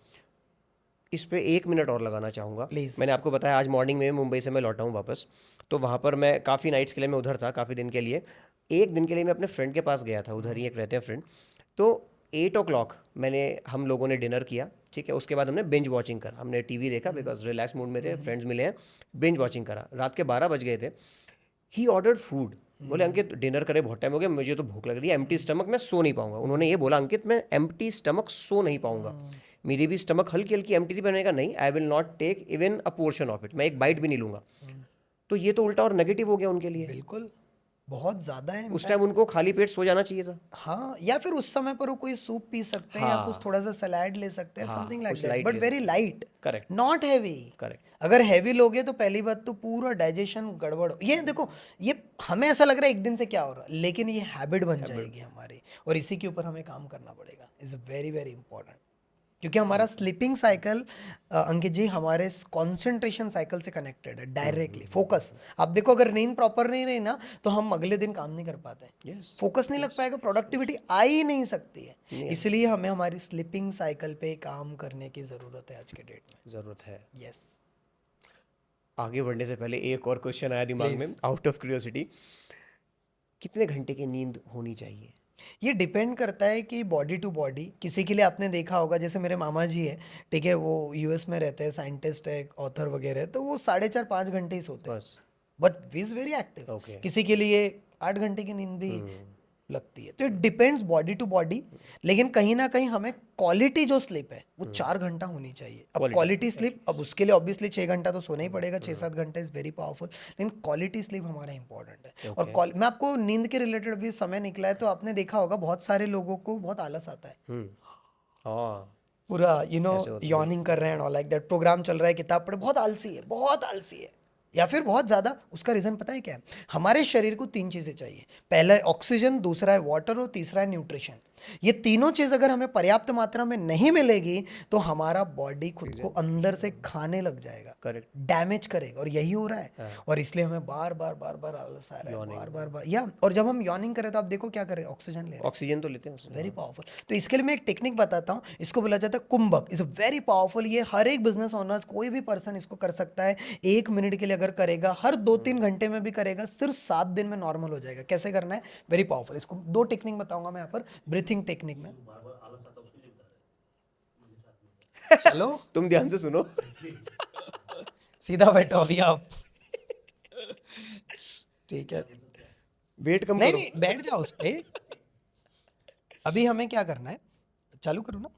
इस पे 1 मिनट और लगाना चाहूँगा। Please. मैंने आपको बताया आज मॉर्निंग में मुंबई से मैं लौटा हूँ वापस, तो वहाँ पर मैं काफ़ी नाइट्स के लिए मैं उधर था, काफ़ी दिन के लिए। एक दिन के लिए मैं अपने फ्रेंड के पास गया था, उधर ही एक रहते हैं फ्रेंड। तो 8 o'clock हम लोगों ने डिनर किया, ठीक है। उसके बाद हमने बिंज वॉचिंग करा, हमने टीवी देखा, बिकॉज रिलैक्स मूड में थे, फ्रेंड्स मिले हैं, बिंज वॉचिंग करा। रात के 12 बज गए थे। ही ऑर्डर्ड फूड, बोले अंकित डिनर करे बहुत टाइम हो गया, मुझे तो भूख लग रही है, एम्प्टी स्टमक मैं सो नहीं पाऊंगा। उन्होंने ये बोला, अंकित मैं एम्प्टी स्टमक सो नहीं पाऊंगा। मेरी भी स्टमक हल्की हल्की एम्प्टी थी, बनेगा नहीं, I will not take even a portion of it, मैं एक बाइट भी नहीं लूंगा। तो ये तो उल्टा और नेगेटिव हो गया उनके लिए। बिल्कुल, बहुत ज़्यादा है उस टाइम उनको खाली पेट सो जाना चाहिए था। हाँ, या फिर उस समय पर वो कोई सूप पी सकते हैं, या कुछ हाँ, थोड़ा सा सलाद ले सकते हैं, हाँ, समथिंग लाइक कुछ दैट, लाइट बट ले वेरी सकते light, correct, not heavy. Correct. अगर हैवी लोगे तो पहली बात तो पूरा डाइजेशन गड़बड़ ये देखो, ये हमें ऐसा लग रहा है एक दिन से क्या हो रहा है, लेकिन ये हैबिट बन जाएगी हमारी, और इसी के ऊपर हमें काम करना पड़ेगा। इज़ वेरी वेरी इंपॉर्टेंट, क्योंकि हमारा स्लीपिंग साइकिल, अंकित जी, हमारे कंसंट्रेशन साइकिल से कनेक्टेड है डायरेक्टली। फोकस, आप देखो अगर नींद प्रॉपर नहीं रही ना तो हम अगले दिन काम नहीं कर पाते, यस, फोकस नहीं लग पाएगा, प्रोडक्टिविटी आ ही नहीं सकती है। नहीं इसलिए हमें हमारी स्लीपिंग साइकिल पे काम करने की ज़रूरत है आज के डेट में। ज़रूरत है। यस, आगे बढ़ने से पहले एक और क्वेश्चन आया दिमाग में, आउट ऑफ क्यूरियोसिटी, कितने घंटे की नींद होनी चाहिए? ये डिपेंड करता है कि बॉडी टू बॉडी, किसी के लिए आपने देखा होगा, जैसे मेरे मामा जी है, ठीक है, वो यूएस में रहते हैं, साइंटिस्ट है, ऑथर वगैरह है, तो वो 4.5-5 घंटे ही सोते हैं, बस but we is very active. Okay. किसी के लिए 8 घंटे की नींद भी लगती है, तो it depends body to body. लेकिन कहीं ना कहीं हमें क्वालिटी जो स्लीप है वो 4 घंटा होनी चाहिए। अब क्वालिटी स्लीप, अब उसके लिए ऑब्वियसली 6 घंटा तो सोना ही पड़ेगा, 6-7 घंटे इज वेरी पावरफुल, लेकिन क्वालिटी स्लीप हमारा इंपॉर्टेंट है। और मैं आपको नींद के रिलेटेड भी समय निकला है, तो आपने देखा होगा बहुत सारे लोगों को बहुत आलस आता है, हाँ पूरा यॉर्निंग कर रहे हैं, लाइक दैट, प्रोग्राम चल रहा है, किताब पढ़े, बहुत आलसी है, बहुत आलसी है, या फिर बहुत ज़्यादा। उसका रीज़न पता है क्या है? हमारे शरीर को 3 चीज़ें चाहिए, पहला है ऑक्सीजन, दूसरा है वाटर और तीसरा है न्यूट्रिशन। ये तीनों चीज़ अगर हमें पर्याप्त मात्रा में नहीं मिलेगी तो हमारा बॉडी खुद को अंदर से खाने लग जाएगा, करेक्ट। डैमेज करेगा, और यही हो रहा है। और इसलिए हमें बार बार आलस आ रहा है, बार या, और जब हम यॉर्निंग करें तो आप देखो क्या करें, ऑक्सीजन ले रहे हैं, ऑक्सीजन तो लेते हैं उससे। Very powerful. तो इसके लिए मैं एक टेक्निक बताता हूँ, इसको बोला जाता है कुंभक, इज वेरी पावरफुल। ये हर एक बिजनेस ओनर्स, कोई भी पर्सन इसको कर सकता है। 1 मिनट के लिए अगर करेगा, हर 2-3 घंटे में भी करेगा, सिर्फ 7 दिन में नॉर्मल हो जाएगा। कैसे करना है? Very powerful. इसको 2 टेक्निक बताऊंगा मैं यहाँ पर, ब्रीथिंग टेक्निक में। चलो तुम ध्यान से सुनो। सीधा बैठो अभी आप, ठीक है, वेट कम नहीं करो। नहीं बैठ जाओ उस पे। अभी हमें क्या करना है, चालू करो ना।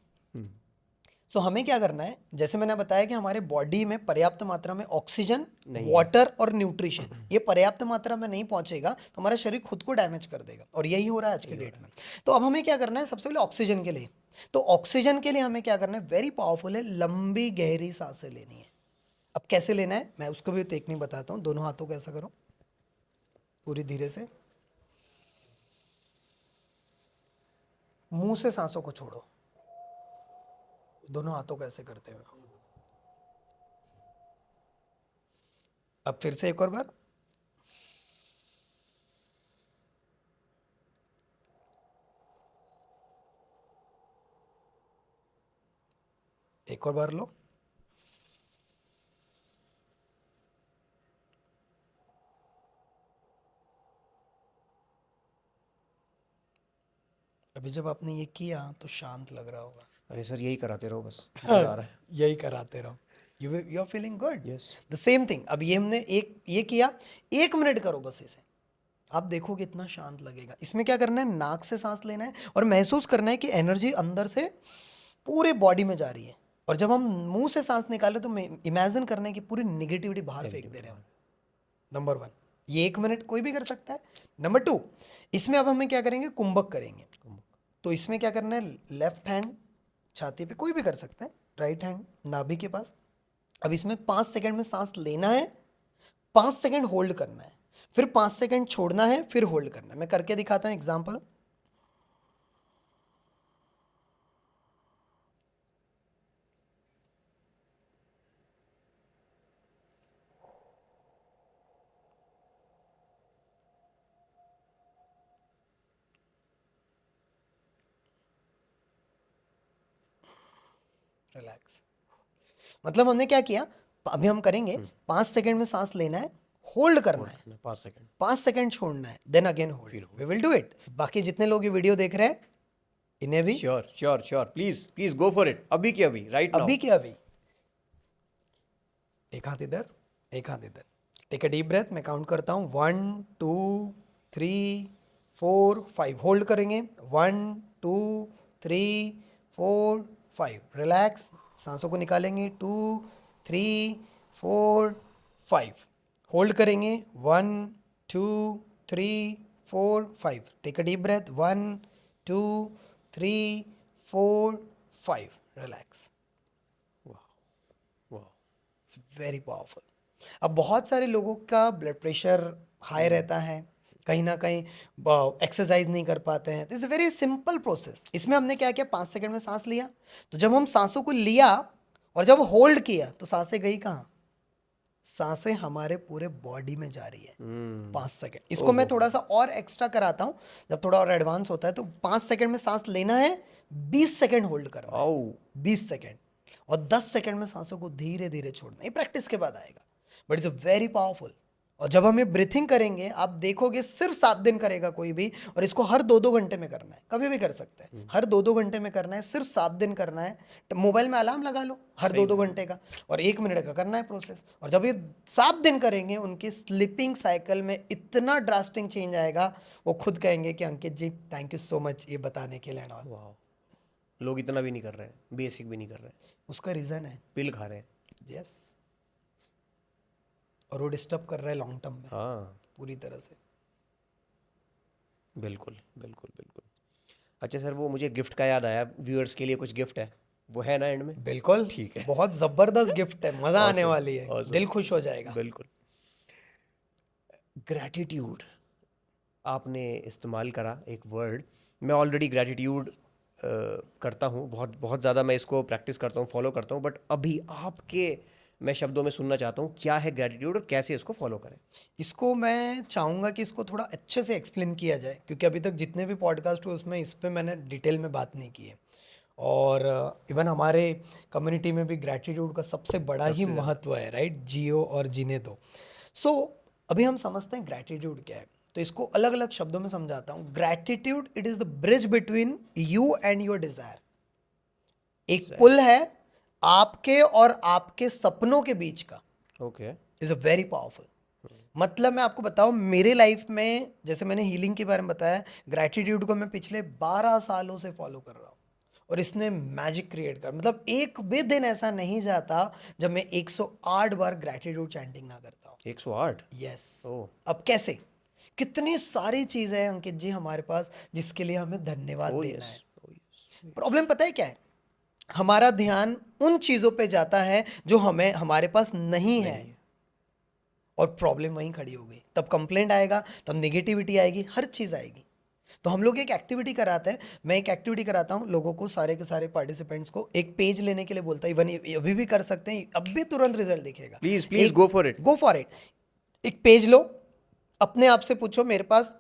सो हमें क्या करना है, जैसे मैंने बताया कि हमारे बॉडी में पर्याप्त मात्रा में ऑक्सीजन, वाटर और न्यूट्रिशन, ये पर्याप्त मात्रा में नहीं पहुंचेगा तो हमारा शरीर खुद को डैमेज कर देगा, और यही हो रहा है आज के डेट में। तो अब हमें क्या करना है, सबसे पहले ऑक्सीजन के लिए, तो ऑक्सीजन के लिए हमें क्या करना है, वेरी पावरफुल है, लंबी गहरी सांसें लेनी है। अब कैसे लेना है मैं उसको भी टेक्निक बताता हूँ। दोनों हाथों को ऐसा करो, पूरी धीरे से, मुंह से सांसों को छोड़ो, दोनों हाथों को ऐसे करते हुए। अब फिर से एक और बार, एक और बार लो, अभी जब आपने ये किया तो शांत लग रहा होगा। अरे सर यही कराते रहो बस, मजा आ रहा है। यही कराते रहो, you are feeling good. Yes. The same thing, अब ये हमने ये किया, 1 मिनट करो बस इसे, आप देखोगे इतना शांत लगेगा। इसमें क्या करना है, नाक से सांस लेना है और महसूस करना है कि एनर्जी अंदर से पूरे बॉडी में जा रही है। और जब हम मुंह से सांस निकाले तो इमेजिन करना है कि पूरी निगेटिविटी बाहर फेंक दे रहे हैं। नंबर 1, ये 1 मिनट कोई भी कर सकता है। नंबर 2, इसमें अब हमें क्या करेंगे, कुंभक करेंगे। तो इसमें क्या करना है, लेफ्ट हैंड छाती पे, कोई भी कर सकता है, राइट हैंड नाभि के पास। अब इसमें 5 सेकंड में सांस लेना है, 5 सेकंड होल्ड करना है, फिर 5 सेकंड छोड़ना है, फिर होल्ड करना है। मैं करके दिखाता हूं एग्जांपल। रिलैक्स। मतलब हमने क्या किया, अभी हम करेंगे, 5 सेकंड में सांस लेना है, होल्ड करना है, 5 सेकंड, 5 सेकंड छोड़ना है, then again hold. We will do it. बाकी जितने लोग ये वीडियो देख रहे हैं इन्हें भी sure sure sure, please please go for it, अभी की अभी, राइट नाउ। अभी के अभी। एक हाथ इधर, एक हाथ इधर, टेक अ डीप ब्रेथ। मैं काउंट करता हूँ, 1 2 3 4 5, होल्ड करेंगे, 1 2 3 4 5, रिलैक्स, सांसों को निकालेंगे, 2 3 4 5, होल्ड करेंगे, 1 2 3 4 5, take a deep breath, 1 2 3 4 5, relax. It's very powerful. अब बहुत सारे लोगों का ब्लड प्रेशर हाई रहता है, कहीं ना कहीं एक्सरसाइज नहीं कर पाते हैं, तो इट्स वेरी सिंपल प्रोसेस। इसमें हमने क्या किया, 5 सेकंड में सांस लिया, तो जब हम सांसों को लिया और जब होल्ड किया तो सांसें गई कहाँ, सांसें हमारे पूरे बॉडी में जा रही है। 5 सेकंड, इसको मैं थोड़ा सा और एक्स्ट्रा कराता हूँ, जब थोड़ा और एडवांस होता है तो 5 सेकंड में सांस लेना है, 20 सेकंड होल्ड करना है, 20 सेकंड, और 10 सेकंड में सांसों को धीरे धीरे छोड़ना। ये प्रैक्टिस के बाद आएगा, बट इट्स वेरी पावरफुल। और जब हम ये ब्रीथिंग करेंगे आप देखोगे सिर्फ 7 दिन करेगा कोई भी, और इसको हर 2-2 घंटे में करना है, कभी भी कर सकते हैं, हर 2-2 घंटे में करना है, सिर्फ 7 दिन करना है। तो मोबाइल में अलार्म लगा लो हर 2-2 घंटे का, और 1 मिनट का करना है प्रोसेस। और जब ये 7 दिन करेंगे उनकी स्लीपिंग साइकिल में इतना ड्रास्टिक चेंज आएगा, वो खुद कहेंगे कि अंकित जी थैंक यू सो मच ये बताने के लिए and all। वाह, लोग इतना भी नहीं कर रहे हैं, बेसिक भी नहीं कर रहे हैं, उसका रीज़न है पिल खा रहे हैं। यस, और वो डिस्टर्ब कर रहा है लॉन्ग टर्म में हाँ, पूरी तरह से। बिल्कुल बिल्कुल बिल्कुल। अच्छा सर, वो मुझे गिफ्ट का याद आया, व्यूअर्स के लिए कुछ गिफ्ट है, वो है ना एंड में? बिल्कुल, ठीक है। बहुत जबरदस्त गिफ्ट है, मजा आने Awesome, वाली है, awesome, दिल खुश हो जाएगा। बिल्कुल। ग्रैटिट्यूड आपने इस्तेमाल करा एक वर्ड, मैं ऑलरेडी ग्रैटिट्यूड करता हूँ, बहुत बहुत ज़्यादा मैं इसको प्रैक्टिस करता हूँ, फॉलो करता हूँ, बट अभी आपके मैं शब्दों में सुनना चाहता हूँ क्या है ग्रैटिट्यूड और कैसे इसको फॉलो करें। इसको मैं चाहूँगा कि इसको थोड़ा अच्छे से एक्सप्लेन किया जाए, क्योंकि अभी तक जितने भी पॉडकास्ट हुए उसमें इस पे मैंने डिटेल में बात नहीं की है। और इवन हमारे कम्युनिटी में भी ग्रैटिट्यूड का सबसे बड़ा ही सबसे ज़्यादा। महत्व है, राइट, जियो और जीने दो। सो अभी हम समझते हैं ग्रैटिट्यूड क्या है, तो इसको अलग अलग शब्दों में समझाता हूँ। Gratitude it is the bridge between you and your desire. एक पुल है आपके और आपके सपनों के बीच का, okay. Is a very powerful. मतलब मैं आपको बताऊं, मेरे लाइफ में जैसे मैंने हीलिंग के बारे में बताया, ग्रैटिट्यूड को मैं पिछले 12 सालों से फॉलो कर रहा हूँ, और इसने मैजिक क्रिएट कर, मतलब एक भी दिन ऐसा नहीं जाता जब मैं 108 बार ग्रैटिट्यूड चैंटिंग ना करता हूँ। 108? यस। ओह। अब कैसे, कितनी सारी चीज़ें हैं अंकित जी हमारे पास जिसके लिए हमें धन्यवाद ओ देना यस, है। ओ यस। प्रॉब्लम पता है क्या है, हमारा ध्यान उन चीज़ों पे जाता है जो हमें हमारे पास नहीं है, नहीं है। और प्रॉब्लम वहीं खड़ी हो गई। तब कंप्लेंट आएगा, तब नेगेटिविटी आएगी, हर चीज़ आएगी। तो हम लोग एक एक्टिविटी कराते हैं, मैं एक एक्टिविटी कराता हूँ लोगों को, सारे के सारे पार्टिसिपेंट्स को एक पेज लेने के लिए बोलता हूँ। इवन अभी भी कर सकते हैं, अब भी तुरंत रिजल्ट दिखेगा। प्लीज प्लीज एक गो for it. Go for it. एक पेज लो, अपने आप से पूछो मेरे पास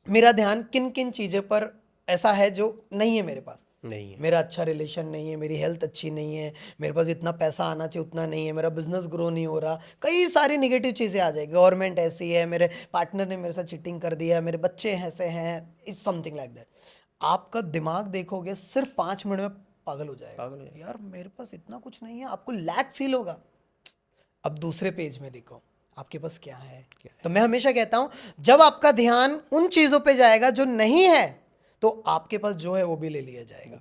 मेरा ध्यान किन किन चीज़ों पर ऐसा है जो नहीं है मेरे पास। नहीं है। मेरा अच्छा रिलेशन नहीं है, मेरी हेल्थ अच्छी नहीं है, मेरे पास इतना पैसा आना चाहिए उतना नहीं है, मेरा बिजनेस ग्रो नहीं हो रहा, कई सारी नेगेटिव चीज़ें आ जाएगी। गवर्नमेंट ऐसी है, मेरे पार्टनर ने मेरे साथ चीटिंग कर दिया, मेरे बच्चे ऐसे हैं, इज समथिंग लाइक दैट। आपका दिमाग देखोगे सिर्फ 5 मिनट में पागल हो जाएगा, पागल हो जाएगा। यार मेरे पास इतना कुछ नहीं है, आपको लैक फील होगा। अब दूसरे पेज में देखो आपके पास क्या है। तो मैं हमेशा कहता हूं, जब आपका ध्यान उन चीजों पे जाएगा जो नहीं है, तो आपके पास जो है वो भी ले लिया जाएगा।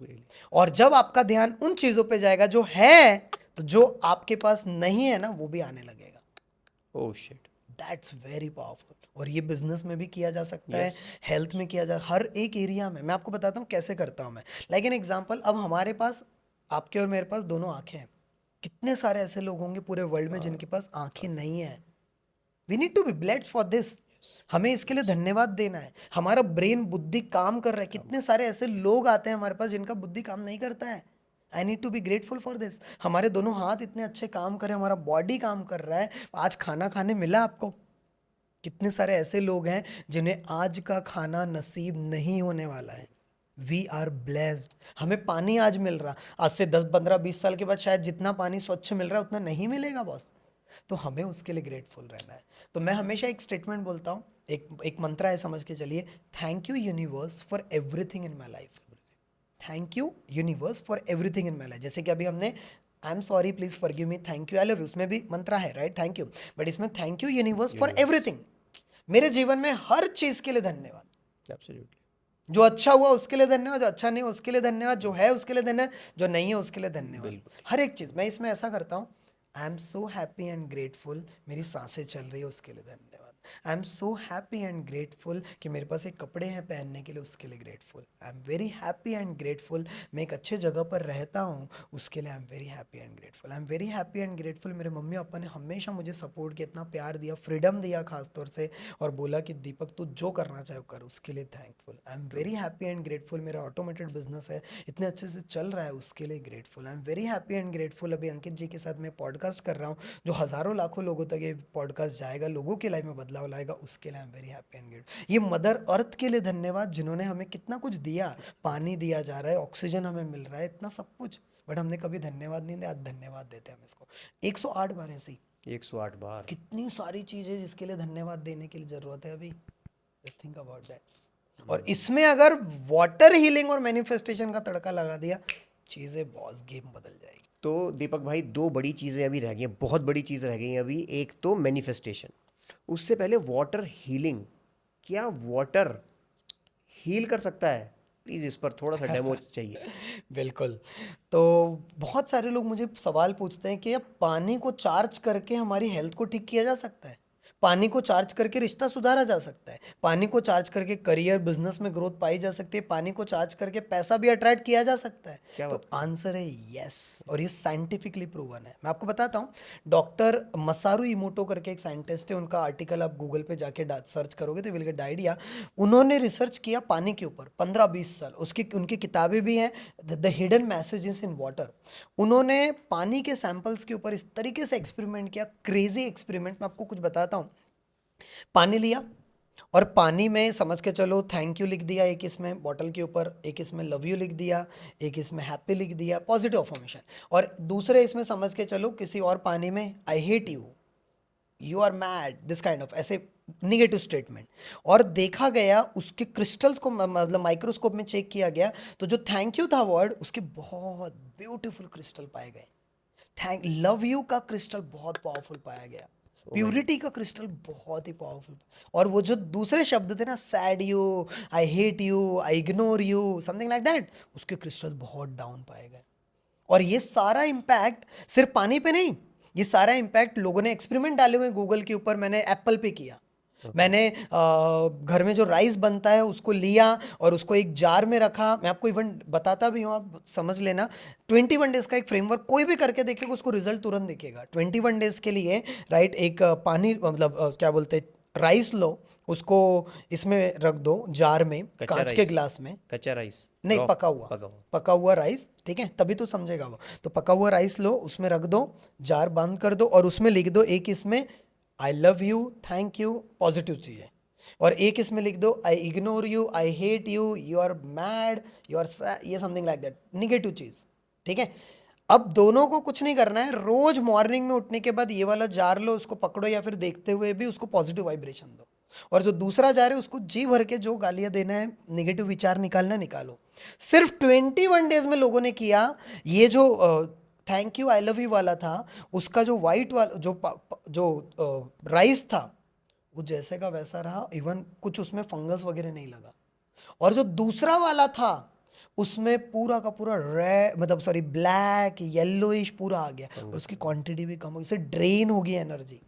और जब आपका ध्यान उन चीजों पे जाएगा जो है, तो जो आपके पास नहीं है ना, वो भी आने लगेगा। Oh shit. That's very powerful. और ये बिजनेस में भी किया जा सकता है, Yes. हेल्थ में किया जा, हर एक एरिया में। मैं आपको बताता हूँ कैसे करता हूँ मैं। लाइक एन एग्जांपल, अब हमारे पास, आपके और मेरे पास दोनों आंखें हैं। कितने सारे ऐसे लोग होंगे पूरे वर्ल्ड में जिनके पास आंखें नहीं है। We need to be blessed for this. हमें इसके लिए धन्यवाद देना है। हमारा ब्रेन, बुद्धि काम कर रहा है। कितने सारे ऐसे लोग आते हैं हमारे पास जिनका बुद्धि काम नहीं करता है। I need to be grateful for this. हमारे दोनों हाथ इतने अच्छे काम कर रहे हैं, हमारा बॉडी काम कर रहा है, आज खाना खाने मिला आपको। कितने सारे ऐसे लोग हैं जिन्हें आज का खाना नसीब नहीं होने वाला है। We are blessed. हमें पानी आज मिल रहा, आज से 10-15-20 साल के बाद शायद जितना पानी स्वच्छ मिल रहा है उतना नहीं मिलेगा बॉस। तो हमें उसके लिए ग्रेटफुल रहना है। तो मैं हमेशा एक स्टेटमेंट बोलता हूँ, एक एक मंत्रा है, समझ के चलिए, thank you universe for everything in my life. Thank you universe for everything in my life. जैसे कि अभी हमने आई am sorry please forgive me, thank you, I love you, उसमें भी मंत्रा है, राइट, थैंक यू। बट इसमें thank you universe for everything. मेरे जीवन में हर चीज के लिए धन्यवाद। एब्सोल्युटली। जो अच्छा हुआ उसके लिए धन्यवाद, जो अच्छा नहीं हुआ उसके लिए धन्यवाद, जो है उसके लिए धन्यवाद, जो नहीं है उसके लिए धन्यवाद। बिल्कुल। हर एक चीज मैं इसमें ऐसा करता हूँ। I am so happy and grateful, मेरी सांसें चल रही है उसके लिए धन्यवाद। I am so happy and grateful कि मेरे पास एक कपड़े हैं पहनने के लिए, उसके लिए grateful. I am very happy and grateful, मैं एक अच्छे जगह पर रहता हूँ, उसके लिए I am very happy and grateful. I am very happy and grateful, मेरे मम्मी पापा ने हमेशा मुझे सपोर्ट किया, इतना प्यार दिया, फ्रीडम दिया खासतौर से, और बोला कि दीपक तू जो करना चाहे कर, उसके लिए thankful. I am very happy and grateful, मेरा ऑटोमेटेड बिजनेस है, इतने अच्छे से चल रहा है, उसके लिए grateful. I am very happy and grateful, अभी अंकित जी के साथ मैं पॉडकास्ट कर रहा हूँ, जो हज़ारों लाखों लोगों तक ये पॉडकास्ट जाएगा, लोगों की लाइफ में बदलाव लाएगा, उसके लिए I am very happy and grateful. ये मदर अर्थ के लिए धन्यवाद, जिन्होंने हमें कितना कुछ दिया, पानी दिया जा रहा है, ऑक्सीजन हमें मिल रहा है, इतना सब कुछ, बट हमने कभी धन्यवाद नहीं दिया। आज धन्यवाद देते हैं हम इसको 108 बार ऐसे ही। 108 बार। कितनी सारी चीजें जिसके लिए धन्यवाद देने की जरूरत है अभी। Just think about that. और इसमें अगर वाटर हीलिंग और मैनिफेस्टेशन का तड़का लगा दिया, चीजें बॉस गेम बदल जाएगी। तो दीपक भाई, दो बड़ी चीज़ें अभी रह गई हैं, बहुत बड़ी चीज़ रह गई हैं अभी। एक तो मैनिफेस्टेशन, उससे पहले वाटर हीलिंग। क्या वाटर हील कर सकता है? प्लीज़ इस पर थोड़ा सा डेमो चाहिए। बिल्कुल। तो बहुत सारे लोग मुझे सवाल पूछते हैं कि अब पानी को चार्ज करके हमारी हेल्थ को ठीक किया जा सकता है, पानी को चार्ज करके रिश्ता सुधारा जा सकता है, पानी को चार्ज करके करियर बिजनेस में ग्रोथ पाई जा सकती है, पानी को चार्ज करके पैसा भी अट्रैक्ट किया जा सकता है। क्या तो बात कर रहे आंसर है यस, और ये साइंटिफिकली प्रूवन है। मैं आपको बताता हूँ, डॉक्टर मसारू इमोटो करके एक साइंटिस्ट है, उनका आर्टिकल आप गूगल पे जाके सर्च करोगे तो विल गेट आइडिया। उन्होंने रिसर्च किया पानी के ऊपर 15-20 साल, उसकी उनकी किताबें भी हैं, the hidden messages in water. उन्होंने पानी के सैंपल्स के ऊपर इस तरीके से एक्सपेरिमेंट किया, क्रेजी एक्सपेरिमेंट। मैं आपको कुछ बताता हूँ। पानी लिया और पानी में समझ के चलो थैंक यू लिख दिया एक इसमें बॉटल के ऊपर, एक इसमें लव यू लिख दिया, एक इसमें हैप्पी लिख दिया, पॉजिटिव अफर्मेशन, और दूसरे इसमें समझ के चलो किसी और पानी में I hate you, you are mad, this kind of ऐसे निगेटिव स्टेटमेंट। और देखा गया उसके क्रिस्टल्स को मतलब माइक्रोस्कोप में चेक किया गया, तो जो थैंक यू था वर्ड, उसके बहुत ब्यूटीफुल क्रिस्टल पाए गए। थैंक लव यू का क्रिस्टल बहुत पावरफुल पाया गया, प्यूरिटी का क्रिस्टल बहुत ही पावरफुल। और वो जो दूसरे शब्द थे ना, sad you, I hate you, I ignore you, something like that, उसके क्रिस्टल बहुत डाउन पाए गए। और ये सारा इम्पैक्ट सिर्फ पानी पे नहीं, ये सारा इम्पैक्ट लोगों ने एक्सपेरिमेंट डाले हुए गूगल के ऊपर, मैंने एप्पल पे किया। मैंने घर में जो राइस बनता है उसको लिया और उसको एक जार में रखा। मैं आपको इवन बताता भी हूँ, आप समझ लेना। 21 डेज का एक फ्रेमवर्क, कोई भी करके देखेगा उसको रिजल्ट तुरंत दिखेगा। 21 डेज के लिए राइट, एक पानी मतलब क्या बोलते हैं, राइस लो, उसको इसमें रख दो जार में, कच्चा कांच के राइस, ग्लास में। कच्चा राइस, नहीं, रॉ, पका हुआ, पका हुआ। पका हुआ राइस, ठीक है, तभी तो समझेगा वो। तो पका हुआ राइस लो, उसमें रख दो, जार बंद कर दो, और उसमें लिख दो एक इसमें I love you, thank you, positive चीज़ें, और एक इसमें लिख दो I ignore you, I hate you, you are मैड, यू आर, ये समथिंग लाइक दैट, निगेटिव चीज़। ठीक है, अब दोनों को कुछ नहीं करना है, रोज मॉर्निंग में उठने के बाद ये वाला जार लो, उसको पकड़ो, या फिर देखते हुए भी उसको पॉजिटिव वाइब्रेशन दो, और जो दूसरा जार है उसको जी भर के जो गालियां देना है, निगेटिव विचार निकालना, निकालो। सिर्फ 21 डेज में लोगों ने किया। ये जो thank you I love you वाला था, उसका जो वाइट वाला जो राइस था, वो जैसे का वैसा रहा, इवन कुछ उसमें फंगस वगैरह नहीं लगा। और जो दूसरा वाला था, उसमें पूरा का पूरा रेड, मतलब सॉरी, ब्लैक येलोइश पूरा आ गया, और उसकी क्वांटिटी भी कम हो गई, इससे ड्रेन हो गई एनर्जी।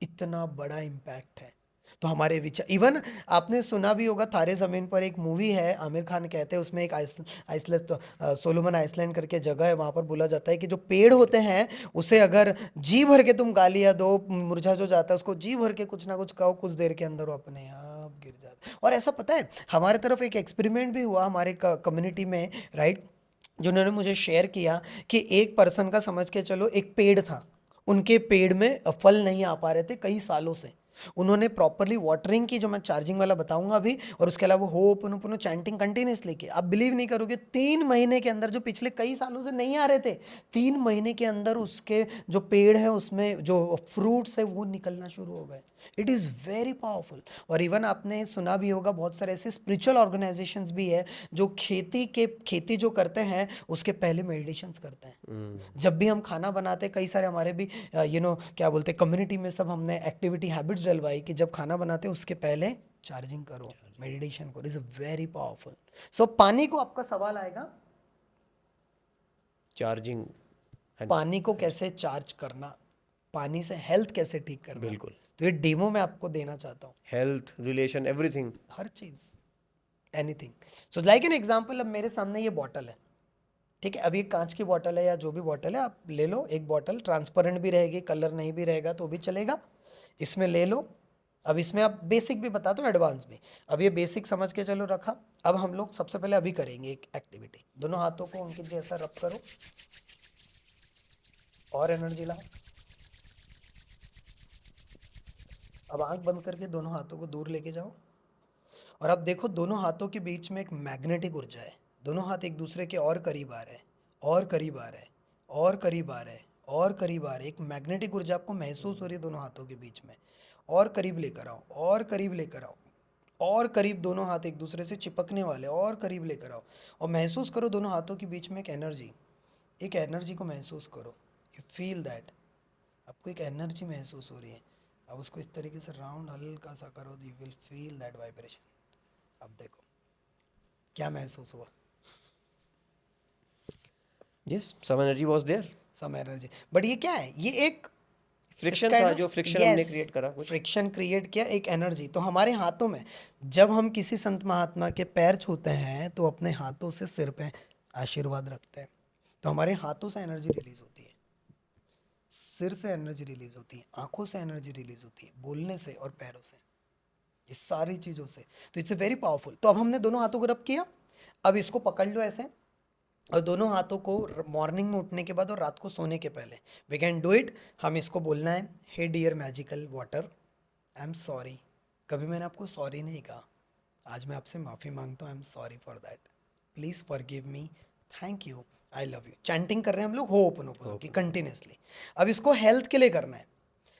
इतना बड़ा इम्पैक्ट है। तो हमारे विचार, इवन आपने सुना भी होगा, तारे ज़मीन पर एक मूवी है, आमिर खान कहते हैं उसमें, एक आइसलैंड तो सोलोमन आइसलैंड करके जगह है, वहाँ पर बोला जाता है कि जो पेड़ होते हैं उसे अगर जी भर के तुम गालियाँ दो, मुरझा जो जाता है, उसको जी भर के कुछ ना कुछ कहो, कुछ देर के अंदर वो अपने आप गिर जाता है। और ऐसा पता है, हमारे तरफ एक एक्सपेरिमेंट भी हुआ हमारे कम्युनिटी में, राइट, जिन्होंने मुझे शेयर किया कि एक पर्सन का समझ के चलो एक पेड़ था, उनके पेड़ में फल नहीं आ पा रहे थे कई सालों से। उन्होंने प्रॉपरली वाटरिंग की, जो मैं चार्जिंग वाला बताऊंगा अभी, और उसके अलावा होपनोपोनो चैंटिंग कंटिन्यूसली की। आप बिलीव नहीं करोगे, 3 महीने के अंदर, जो पिछले कई सालों से नहीं आ रहे थे, 3 महीने के अंदर उसके जो पेड़ है उसमें जो फ्रूट्स है वो निकलना शुरू हो गए। It is very powerful. और इवन आपने सुना भी होगा, बहुत सारे ऐसे स्पिरिचुअल ऑर्गेनाइजेशंस भी है जो खेती जो करते हैं उसके पहले मेडिटेशंस करते हैं। जब भी हम खाना बनाते हैं, कई सारे हमारे भी क्या बोलते हैं, कम्युनिटी में सब हमने एक्टिविटी हैबिट्स डलवाई कि जब खाना बनाते हैं उसके पहले चार्जिंग करो, मेडिटेशन करो, इज वेरी पावरफुल। सो पानी को, आपका सवाल आएगा चार्जिंग। हाँ जी, पानी को कैसे चार्ज करना, पानी से हेल्थ कैसे ठीक करना, बिल्कुल। तो ये डेमो मैं आपको देना चाहता हूँ। Health, relation, everything. Her cheese, anything. So like an example, अब मेरे सामने ये बॉटल है, ठीक है, अब ये कांच की बॉटल है या जो भी बॉटल है, आप ले लो एक बॉटल, ट्रांसपेरेंट भी रहेगी, कलर नहीं भी रहेगा तो भी चलेगा, इसमें ले लो। अब इसमें आप बेसिक भी बता दो, एडवांस भी। अब ये बेसिक समझ के चलो रखा। अब हम लोग सबसे पहले अभी करेंगे एक एक्टिविटी, दोनों हाथों को उनके जैसा रब करो और एनर्जी लाओ। अब आंख बंद करके दोनों हाथों को दूर लेके जाओ, और अब देखो दोनों हाथों के बीच में एक मैग्नेटिक ऊर्जा है। दोनों हाथ एक दूसरे के और करीब आ रहे हैं, और करीब आ रहे हैं, और करीब आ रहे हैं, और करीब आ रही है, एक मैग्नेटिक ऊर्जा आपको महसूस हो रही है दोनों हाथों के बीच में। और करीब लेकर आओ, और करीब लेकर आओ, और करीब, दोनों हाथ एक दूसरे से चिपकने वाले, और करीब लेकर आओ। और महसूस करो दोनों हाथों के बीच में एक एनर्जी को महसूस करो। यू फील दैट, आपको एक एनर्जी महसूस हो रही है। अब उसको इस तरीके से राउंड हल्का सा करो, you will feel that vibration. अब देखो क्या महसूस हुआ। Yes, some energy was there, some energy, but ये क्या है, ये एक फ्रिक्शन था, जो फ्रिक्शन हमने यस, क्रिएट करा कुछ। फ्रिक्शन क्रिएट किया, एक एनर्जी। तो हमारे हाथों में, जब हम किसी संत महात्मा के पैर छूते हैं तो अपने हाथों से सिर पे आशीर्वाद रखते हैं, तो हमारे हाथों से एनर्जी रिलीज होती है, सिर से एनर्जी रिलीज होती है, आंखों से एनर्जी रिलीज होती है, बोलने से और पैरों से, इस सारी चीज़ों से। तो इट्स वेरी पावरफुल। तो अब हमने दोनों हाथों को रब किया, अब इसको पकड़ लो ऐसे, और दोनों हाथों को मॉर्निंग में उठने के बाद और रात को सोने के पहले वी कैन डू इट। हम इसको बोलना है, hey dear magical water, I am sorry. कभी मैंने आपको सॉरी नहीं कहा, आज मैं आपसे माफ़ी मांगता हूँ, आई am sorry for that, please forgive me, thank you, I love you. Chanting कर रहे हैं हम लोग होपनोपोनो की कंटिन्यूसली। अब इसको हेल्थ के लिए करना है।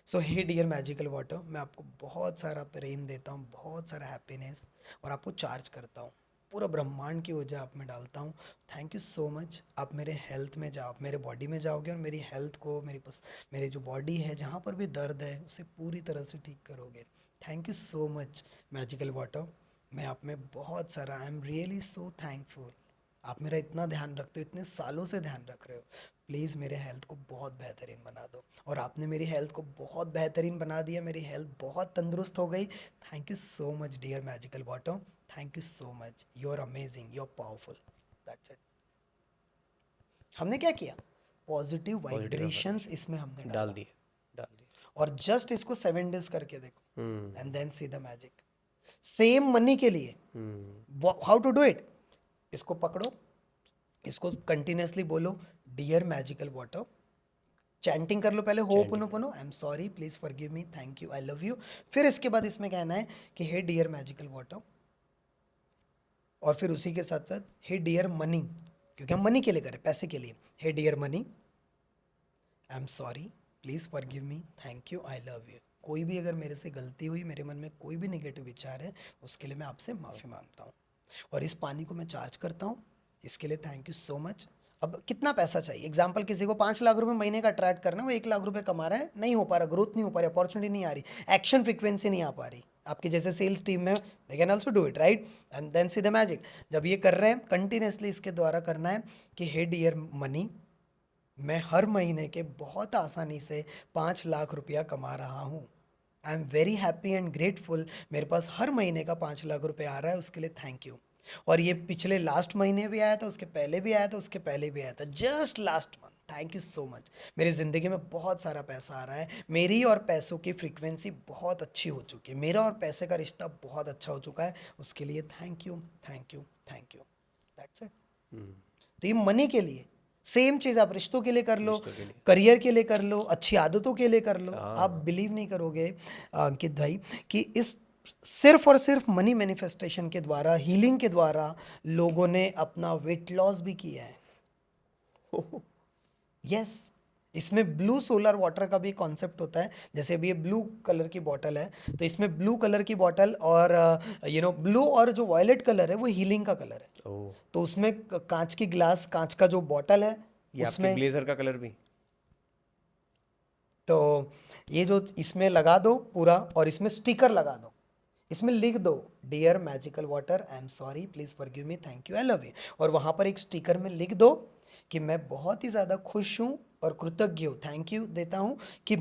सो हे डियर मैजिकल वाटर, मैं आपको बहुत सारा प्रेम देता हूँ, बहुत सारा हैप्पीनेस, और आपको चार्ज करता हूँ, पूरा ब्रह्मांड की ऊर्जा आप में डालता हूँ। Thank you so much. आप मेरे हेल्थ में जाओ, मेरे बॉडी में जाओगे और मेरी हेल्थ को, मेरे जो बॉडी है, जहाँ पर भी दर्द है, उसे पूरी तरह से ठीक करोगे। Thank you so much magical water, मैं आप में बहुत सारा, I am really so thankful. आप मेरा इतना ध्यान रखते हो, इतने सालों से ध्यान रख रहे हो, प्लीज़ मेरे हेल्थ को बहुत बेहतरीन बना दो। और आपने मेरी हेल्थ को बहुत बेहतरीन बना दिया, मेरी हेल्थ बहुत तंदुरुस्त हो गई। Thank you so much dear magical water, thank you so much, you are amazing, you are powerful. That's it. हमने क्या किया, पॉजिटिव पॉजिटिव वाइब्रेशंस एफर्मेशन इसमें हमने डाल डाला। दिए, डाल दिए। और जस्ट इसको 7 डेज करके देखो, hmm. And then see the magic. Same money के लिए hmm. How to do it, इसको पकड़ो, इसको कंटिन्यूसली बोलो, डियर मैजिकल वाटर, चैंटिंग कर लो पहले, हो पुनो चैंटिंग। पुनो, I am sorry, please forgive me, thank you, I love you. फिर इसके बाद इसमें कहना है कि हे डियर मैजिकल वाटर, और फिर उसी के साथ साथ हे डियर मनी, क्योंकि हम मनी के लिए करें, पैसे के लिए। Hey dear money, I am sorry, please forgive me, thank you, I love you. कोई भी अगर मेरे से गलती हुई, मेरे मन में कोई भी नेगेटिव विचार है, उसके लिए मैं आपसे माफ़ी मांगता हूँ। और इस पानी को मैं चार्ज करता हूँ, इसके लिए थैंक यू सो मच। अब कितना पैसा चाहिए, एग्जाम्पल किसी को 5 लाख रुपए महीने का अट्रैक्ट करना है, वो 1 लाख रुपए कमा रहा है, नहीं हो पा रहा, ग्रोथ नहीं हो पा रही, अपॉर्चुनिटी नहीं आ रही, एक्शन फ्रिक्वेंसी नहीं आ पा रही। आपके जैसे सेल्स टीम में they can also do it, right, and then see the magic. जब ये कर रहे हैं, कंटिन्यूसली इसके द्वारा करना है कि हे डियर मनी, मैं हर महीने के बहुत आसानी से 5 लाख रुपया कमा रहा हूँ, I am very happy and grateful, मेरे पास हर महीने का 5 लाख रुपया आ रहा है, उसके लिए थैंक यू। और ये पिछले लास्ट महीने भी आया था, उसके पहले भी आया था, उसके पहले भी आया था, just last month, thank you so much. मेरी ज़िंदगी में बहुत सारा पैसा आ रहा है, मेरी और पैसों की फ्रीक्वेंसी बहुत अच्छी हो चुकी है, मेरा और पैसे का रिश्ता बहुत अच्छा हो चुका है, उसके लिए thank you, thank you, thank you. That's it. तो ये मनी के लिए, सेम चीज़ आप रिश्तों के लिए कर लो, रिश्तों के लिए। करियर के लिए कर लो, अच्छी आदतों के लिए कर लो। आप हाँ। बिलीव नहीं करोगे अंकित भाई, कि इस सिर्फ और सिर्फ मनी मैनिफेस्टेशन के द्वारा, हीलिंग के द्वारा, लोगों ने अपना वेट लॉस भी किया है। यस, इसमें ब्लू सोलर वाटर का भी कॉन्सेप्ट होता है। जैसे अभी ये ब्लू कलर की बॉटल है, तो इसमें ब्लू कलर की बॉटल और ब्लू और जो वायलेट कलर है वो हीलिंग का कलर है। ओह, तो उसमें कांच की ग्लास, कांच का जो बॉटल है ये आपके उसमें, ब्लेजर का कलर भी। तो ये जो इसमें लगा दो पूरा, और इसमें स्टिकर लगा दो, इसमें लिख दो dear magical water, I am sorry, please forgive me, thank you, I love you. और वहाँ पर एक स्टिकर में लिख दो कि मैं बहुत ही ज़्यादा खुश हूँ और कृतज्ञ हूँ, थैंक यू देता हूँ कि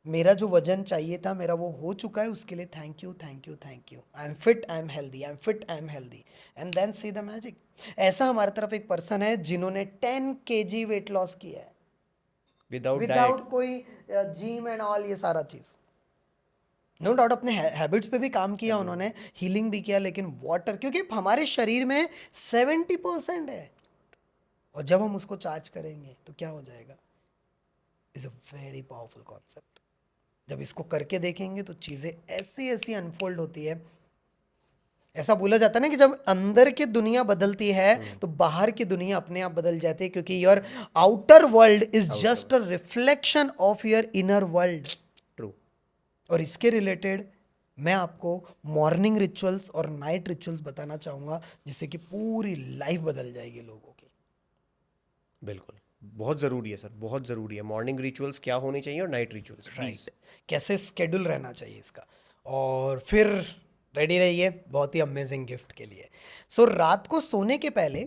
मेरा जो वजन चाहिए था मेरा वो हो चुका है, उसके लिए thank you, thank you, thank you, I am fit, I am healthy, I am fit, I am healthy, and then see the magic. ऐसा हमारे तरफ एक पर्सन है जिन्होंने 10 kg वेट लॉस किया है, विदाउट डाइट। विदाउट कोई जिम एंड ऑल, ये सारा चीज़, नो डाउट अपने हैबिट्स पे भी काम किया उन्होंने, हीलिंग भी किया, लेकिन वाटर, क्योंकि हमारे शरीर में 70% है, और जब हम उसको चार्ज करेंगे तो क्या हो जाएगा। Is a very powerful concept. जब इसको करके देखेंगे तो चीज़ें ऐसी ऐसी अनफोल्ड होती है। ऐसा बोला जाता है ना कि जब अंदर की दुनिया बदलती है तो बाहर की दुनिया अपने आप बदल जाती है, क्योंकि your outer world is just a reflection of your inner world. True. और इसके रिलेटेड मैं आपको मॉर्निंग रिचुअल्स और नाइट रिचुअल्स बताना चाहूंगा, जिससे कि पूरी लाइफ बदल जाएगी लोगों की। बिल्कुल, बहुत ज़रूरी है सर, बहुत ज़रूरी है। मॉर्निंग रिचुअल्स क्या होनी चाहिए और नाइट रिचुअल्स प्लीज़। राइट, कैसे स्केड्यूल रहना चाहिए इसका। और फिर रेडी रहिए बहुत ही अमेजिंग गिफ्ट के लिए। सो रात को सोने के पहले,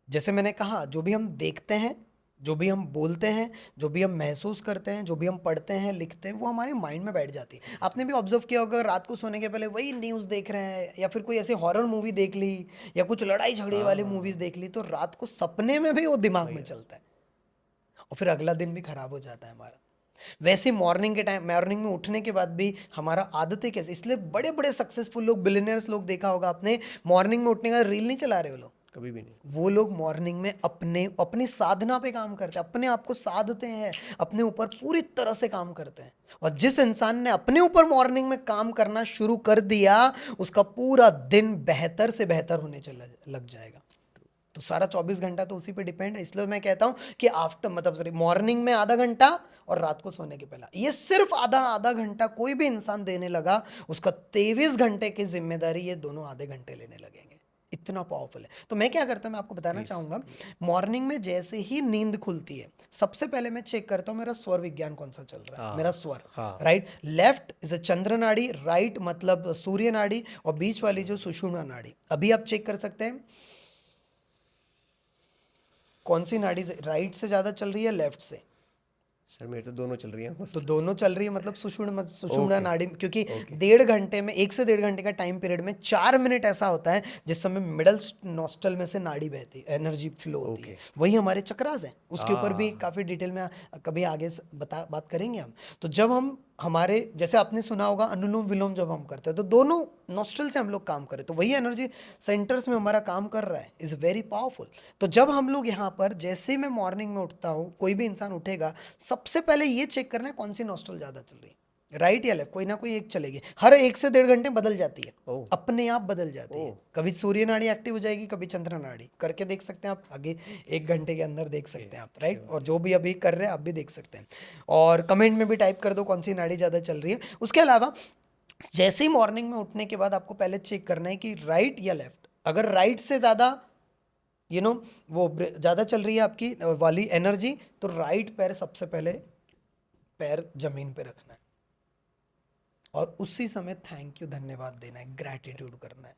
जैसे मैंने कहा, जो भी हम देखते हैं, जो भी हम बोलते हैं, जो भी हम महसूस करते हैं, जो भी हम पढ़ते हैं, लिखते हैं, वो हमारे माइंड में बैठ जाती है। आपने भी ऑब्जर्व किया होगा, रात को सोने के पहले वही न्यूज़ देख रहे हैं या फिर कोई ऐसी हॉरर मूवी देख ली या कुछ लड़ाई झगड़े वाली मूवीज देख ली, तो रात को सपने में भी वो दिमाग में चलता है और फिर अगला दिन भी खराब हो जाता है हमारा। वैसे मॉर्निंग के टाइम, मॉर्निंग में उठने के बाद भी हमारा आदतें कैसे, इसलिए बड़े बड़े सक्सेसफुल लोग, बिलियनर्स लोग देखा होगा आपने, मॉर्निंग में उठने का रील नहीं चला रहे हो लोग, कभी भी नहीं। वो लोग मॉर्निंग में अपनी साधना पे काम करते हैं, अपने आप को साधते हैं, अपने ऊपर पूरी तरह से काम करते हैं। और जिस इंसान ने अपने ऊपर मॉर्निंग में काम करना शुरू कर दिया, उसका पूरा दिन बेहतर से बेहतर होने चला लग जाएगा। तो सारा 24 घंटा तो उसी पे डिपेंड है। इसलिए मैं कहता हूँ कि आफ्टर, मतलब सॉरी, मॉर्निंग में आधा घंटा और रात को सोने के पहला, ये सिर्फ आधा आधा घंटा कोई भी इंसान देने लगा, उसका 23 घंटे की जिम्मेदारी ये दोनों आधे घंटे लेने लगेंगे। इतना पावरफुल है। तो मैं क्या करता हूँ, मैं आपको बताना चाहूंगा, मॉर्निंग में जैसे ही नींद खुलती है, सबसे पहले मैं चेक करता हूँ मेरा स्वर विज्ञान कौन सा चल रहा है। मेरा स्वर, राइट, लेफ्ट इज अ चंद्र नाड़ी, राइट मतलब सूर्य नाड़ी, और बीच वाली जो सुषुम्ना नाड़ी। अभी आप चेक कर सकते हैं कौन सी नाड़ी से राइट से ज्यादा चल रही है, लेफ्ट से। सर मेरे तो दोनों चल रही हैं तो दोनों चल रही है, मतलब सुषुम्ना ओके, नाड़ी, क्योंकि 1.5 घंटे में, 1 से 1.5 घंटे का टाइम पीरियड में 4 मिनट ऐसा होता है जिस समय मिडल नॉस्टल में से नाड़ी बहती, एनर्जी फ्लो होती है। वही हमारे चक्रास हैं, उसके ऊपर भी काफी डिटेल में कभी आगे बात करेंगे हम। तो जब हम हमारे, जैसे आपने सुना होगा, अनुलोम विलोम जब हम करते हैं तो दोनों नॉस्ट्रल से हम लोग काम करें, तो वही एनर्जी सेंटर्स में हमारा काम कर रहा है, इज़ वेरी पावरफुल। तो जब हम लोग यहाँ पर, जैसे ही मैं मॉर्निंग में उठता हूँ, कोई भी इंसान उठेगा, सबसे पहले ये चेक करना है कौन सी नॉस्ट्रल ज़्यादा चल रही है, राइट या लेफ्ट, कोई ना कोई एक चलेगी। हर 1 से 1.5 घंटे बदल जाती है, अपने आप बदल जाती है। कभी सूर्य नाड़ी एक्टिव हो जाएगी, कभी चंद्र नाड़ी, करके देख सकते हैं आप, आगे 1 घंटे के अंदर देख सकते हैं आप, राइट। और जो भी अभी कर रहे हैं आप भी देख सकते हैं, और कमेंट में भी टाइप कर दो कौन सी नाड़ी ज़्यादा चल रही है। उसके अलावा जैसे ही मॉर्निंग में उठने के बाद आपको पहले चेक करना है कि राइट या लेफ्ट। अगर राइट से ज़्यादा वो ज़्यादा चल रही है आपकी वाली एनर्जी, तो राइट पैर सबसे पहले, पैर जमीन पे रखना है और उसी समय थैंक यू, धन्यवाद देना है, ग्रैटिट्यूड करना है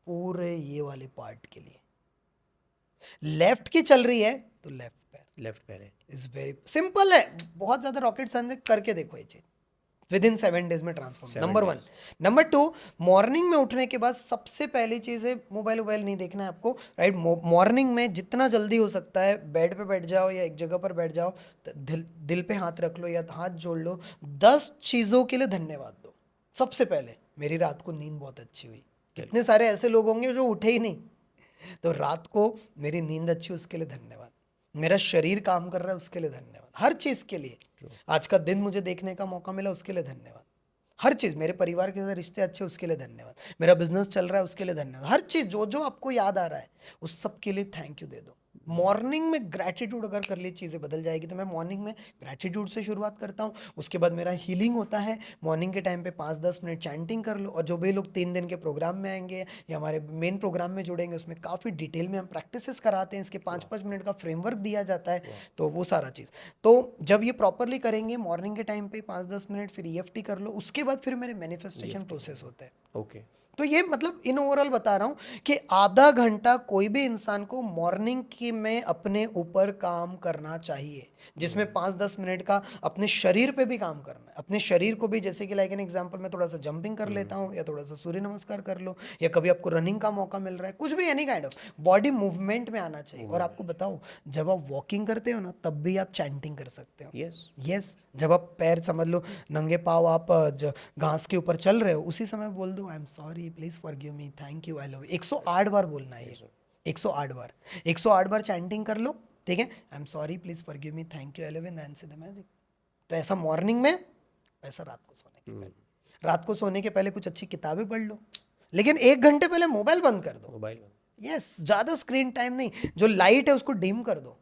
पूरे ये वाले पार्ट के लिए। लेफ्ट की चल रही है तो लेफ्ट पैर है। इज वेरी सिंपल है, बहुत ज़्यादा रॉकेट साइंस, करके देखो ये चीज़, विद इन 7 डेज में ट्रांसफॉर्म। नंबर 1। नंबर 2, मॉर्निंग में उठने के बाद सबसे पहली चीज़ है, मोबाइल नहीं देखना है आपको, राइट। मॉर्निंग में जितना जल्दी हो सकता है बेड पे बैठ जाओ या एक जगह पर बैठ जाओ, दिल पे हाथ रख लो या हाथ जोड़ लो, 10 चीज़ों के लिए धन्यवाद दो। सबसे पहले, मेरी रात को नींद बहुत अच्छी हुई। कितने सारे ऐसे लोग होंगे जो उठे ही नहीं, तो रात को मेरी नींद अच्छी, उसके लिए धन्यवाद। मेरा शरीर काम कर रहा है, उसके लिए धन्यवाद। हर चीज़ के लिए, आज का दिन मुझे देखने का मौका मिला, उसके लिए धन्यवाद। हर चीज़, मेरे परिवार के साथ रिश्ते अच्छे, उसके लिए धन्यवाद। मेरा बिजनेस चल रहा है, उसके लिए धन्यवाद। हर चीज़ जो जो आपको याद आ रहा है, उस सब के लिए थैंक यू दे दो। मॉर्निंग में ग्रैटिट्यूड अगर कर ली, चीज़ें बदल जाएगी। तो मैं मॉर्निंग में ग्रैटिट्यूड से शुरुआत करता हूँ, उसके बाद मेरा हीलिंग होता है। मॉर्निंग के टाइम पे 5-10 मिनट चैंटिंग कर लो। और जो भी लोग 3 दिन के प्रोग्राम में आएंगे या हमारे मेन प्रोग्राम में जुड़ेंगे, उसमें काफ़ी डिटेल में हम प्रैक्टिसेस कराते हैं, इसके 5-5 मिनट का फ्रेमवर्क दिया जाता है, तो वो सारा चीज़। तो जब ये प्रॉपरली करेंगे मॉर्निंग के टाइम पे 5-10 मिनट, फिर EFT कर लो, उसके बाद फिर मेरे मैनिफेस्टेशन प्रोसेस होते हैं। ओके। तो ये मतलब इन ओवरऑल बता रहा हूँ कि आधा घंटा कोई भी इंसान को मॉर्निंग की में अपने ऊपर काम करना चाहिए, जिसमें 5-10 मिनट का अपने शरीर पे भी काम करना है। अपने शरीर को भी, जैसे कि लाइक एन एग्जांपल, मैं थोड़ा सा जंपिंग कर लेता हूँ या थोड़ा सा सूर्य नमस्कार कर लो, या कभी आपको रनिंग का मौका मिल रहा है, कुछ भी, any kind of body movement में आना चाहिए। और आपको बताओ, जब आप वॉकिंग करते हो ना, तब भी आप चैंटिंग कर सकते हो। यस, जब आप पैर, समझ लो नंगे पाँव आप घास के ऊपर चल रहे हो, उसी समय बोल दो, आई am sorry, please forgive me, thank you, I love you. 108 बार बोलना है ये, 108 बार, 108 बार चैंटिंग कर लो, ठीक है। आई am sorry, please forgive me, thank you, I love you, and से द मैजिक। तो ऐसा मॉर्निंग में, ऐसा रात को सोने के पहले। रात को सोने के पहले कुछ अच्छी किताबें पढ़ लो, लेकिन 1 घंटे पहले मोबाइल बंद कर दो। मोबाइल में यस, ज़्यादा स्क्रीन टाइम नहीं, जो लाइट है उसको डिम कर दो,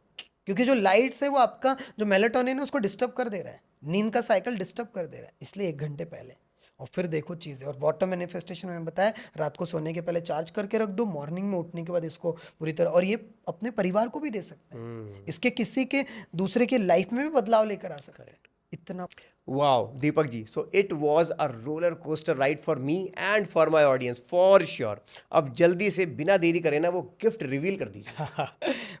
क्योंकि जो लाइट्स है वो आपका जो मेलाटोनिन है उसको डिस्टर्ब कर दे रहा है, नींद का साइकिल डिस्टर्ब कर दे रहा है, इसलिए 1 घंटे पहले। और फिर देखो चीज़ें। और वाटर मैनिफेस्टेशन में बताया, रात को सोने के पहले चार्ज करके रख दो, मॉर्निंग में उठने के बाद इसको पूरी तरह, और ये अपने परिवार को भी दे सकते हैं, इसके किसी के दूसरे के लाइफ में भी बदलाव लेकर आ सकते हैं, इतना। Wow, Deepak ji. So it was a roller coaster ride for me and for my audience, for sure. अब जल्दी से बिना देरी करे ना वो गिफ्ट रिवील कर दीजिए।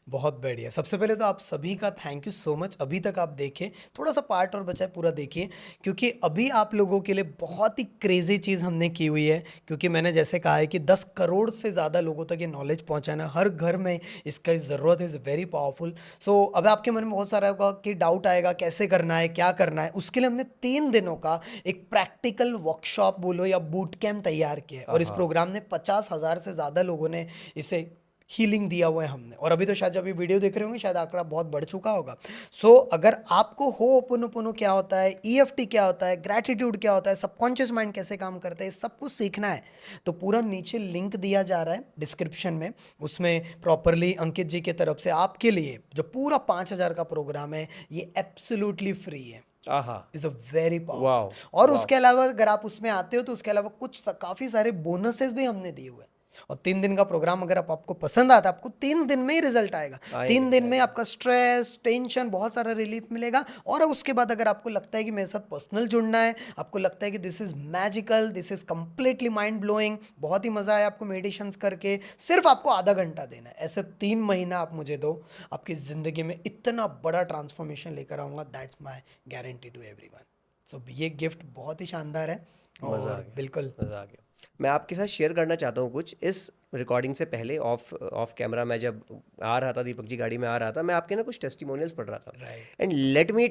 बहुत बढ़िया। सबसे पहले तो आप सभी का थैंक यू सो मच। अभी तक आप देखें, थोड़ा सा पार्ट और बचा है, पूरा देखिए, क्योंकि अभी आप लोगों के लिए बहुत ही क्रेजी चीज़ हमने की हुई है। क्योंकि मैंने जैसे कहा है कि 10 करोड़ से ज़्यादा लोगों तक ये नॉलेज पहुंचाना, हर घर में इसका ज़रूरत इज़ वेरी पावरफुल। सो अब आपके मन में बहुत सारा होगा कि डाउट आएगा, कैसे करना है, क्या करना है। उसके लिए हमने 3 दिनों का एक प्रैक्टिकल वर्कशॉप बोलो या बूट कैम्प तैयार किया है, और इस प्रोग्राम ने 50,000 से ज़्यादा लोगों ने इसे हीलिंग दिया हुआ है हमने। और अभी तो शायद जब ये वीडियो देख रहे होंगे शायद आंकड़ा बहुत बढ़ चुका होगा। सो अगर आपको होपोनोपोनो क्या होता है, EFT क्या होता है, ग्रैटिट्यूड क्या होता है, सबकॉन्शियस माइंड कैसे काम करता है, सब कुछ सीखना है, तो पूरा नीचे लिंक दिया जा रहा है डिस्क्रिप्शन में, उसमें प्रॉपरली अंकित जी की तरफ से आपके लिए जो पूरा 5,000 का प्रोग्राम है, ये एब्सोल्युटली फ्री है। आहा, is a very Wow, powerful. और उसके अलावा अगर आप उसमें आते हो तो उसके अलावा कुछ काफ़ी सारे बोनसेस भी हमने दिए हुए हैं। और 3 दिन का प्रोग्राम अगर आपको पसंद आता है, आपको 3 दिन में ही रिजल्ट आएगा। 3 दिन में आपका स्ट्रेस, टेंशन, बहुत सारा रिलीफ मिलेगा। और उसके बाद अगर आपको लगता है कि मेरे साथ पर्सनल जुड़ना है, आपको लगता है कि this is magical, this is completely mind blowing, बहुत ही मज़ा आया आपको मेडिटेशंस करके, सिर्फ आपको आधा घंटा देना है, ऐसे 3 महीना आप मुझे दो, आपकी ज़िंदगी में इतना बड़ा ट्रांसफॉर्मेशन लेकर आऊँगा। That's my guarantee to everyone. So ये गिफ्ट बहुत ही शानदार है। मज़ा आ और गया, बिल्कुल मज़ा आ गया। मैं आपके साथ शेयर करना चाहता हूँ कुछ। इस रिकॉर्डिंग से पहले ऑफ कैमरा मैं जब आ रहा था, दीपक जी गाड़ी में आ रहा था, मैं आपके ना कुछ टेस्टिमोनियल्स पढ़ रहा था। Right. And let me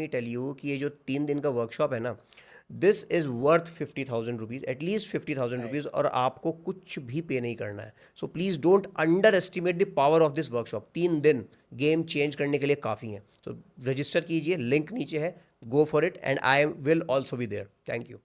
tell you कि ये जो 3 दिन का वर्कशॉप है ना, this is worth 50,000 rupees, at least 50,000 rupees, और आपको कुछ भी पे नहीं करना है। So please don't underestimate the power of this workshop. 3 दिन गेम चेंज करने के लिए काफ़ी हैं। तो रजिस्टर कीजिए, लिंक नीचे है, go for it, and I will also be there. Thank you.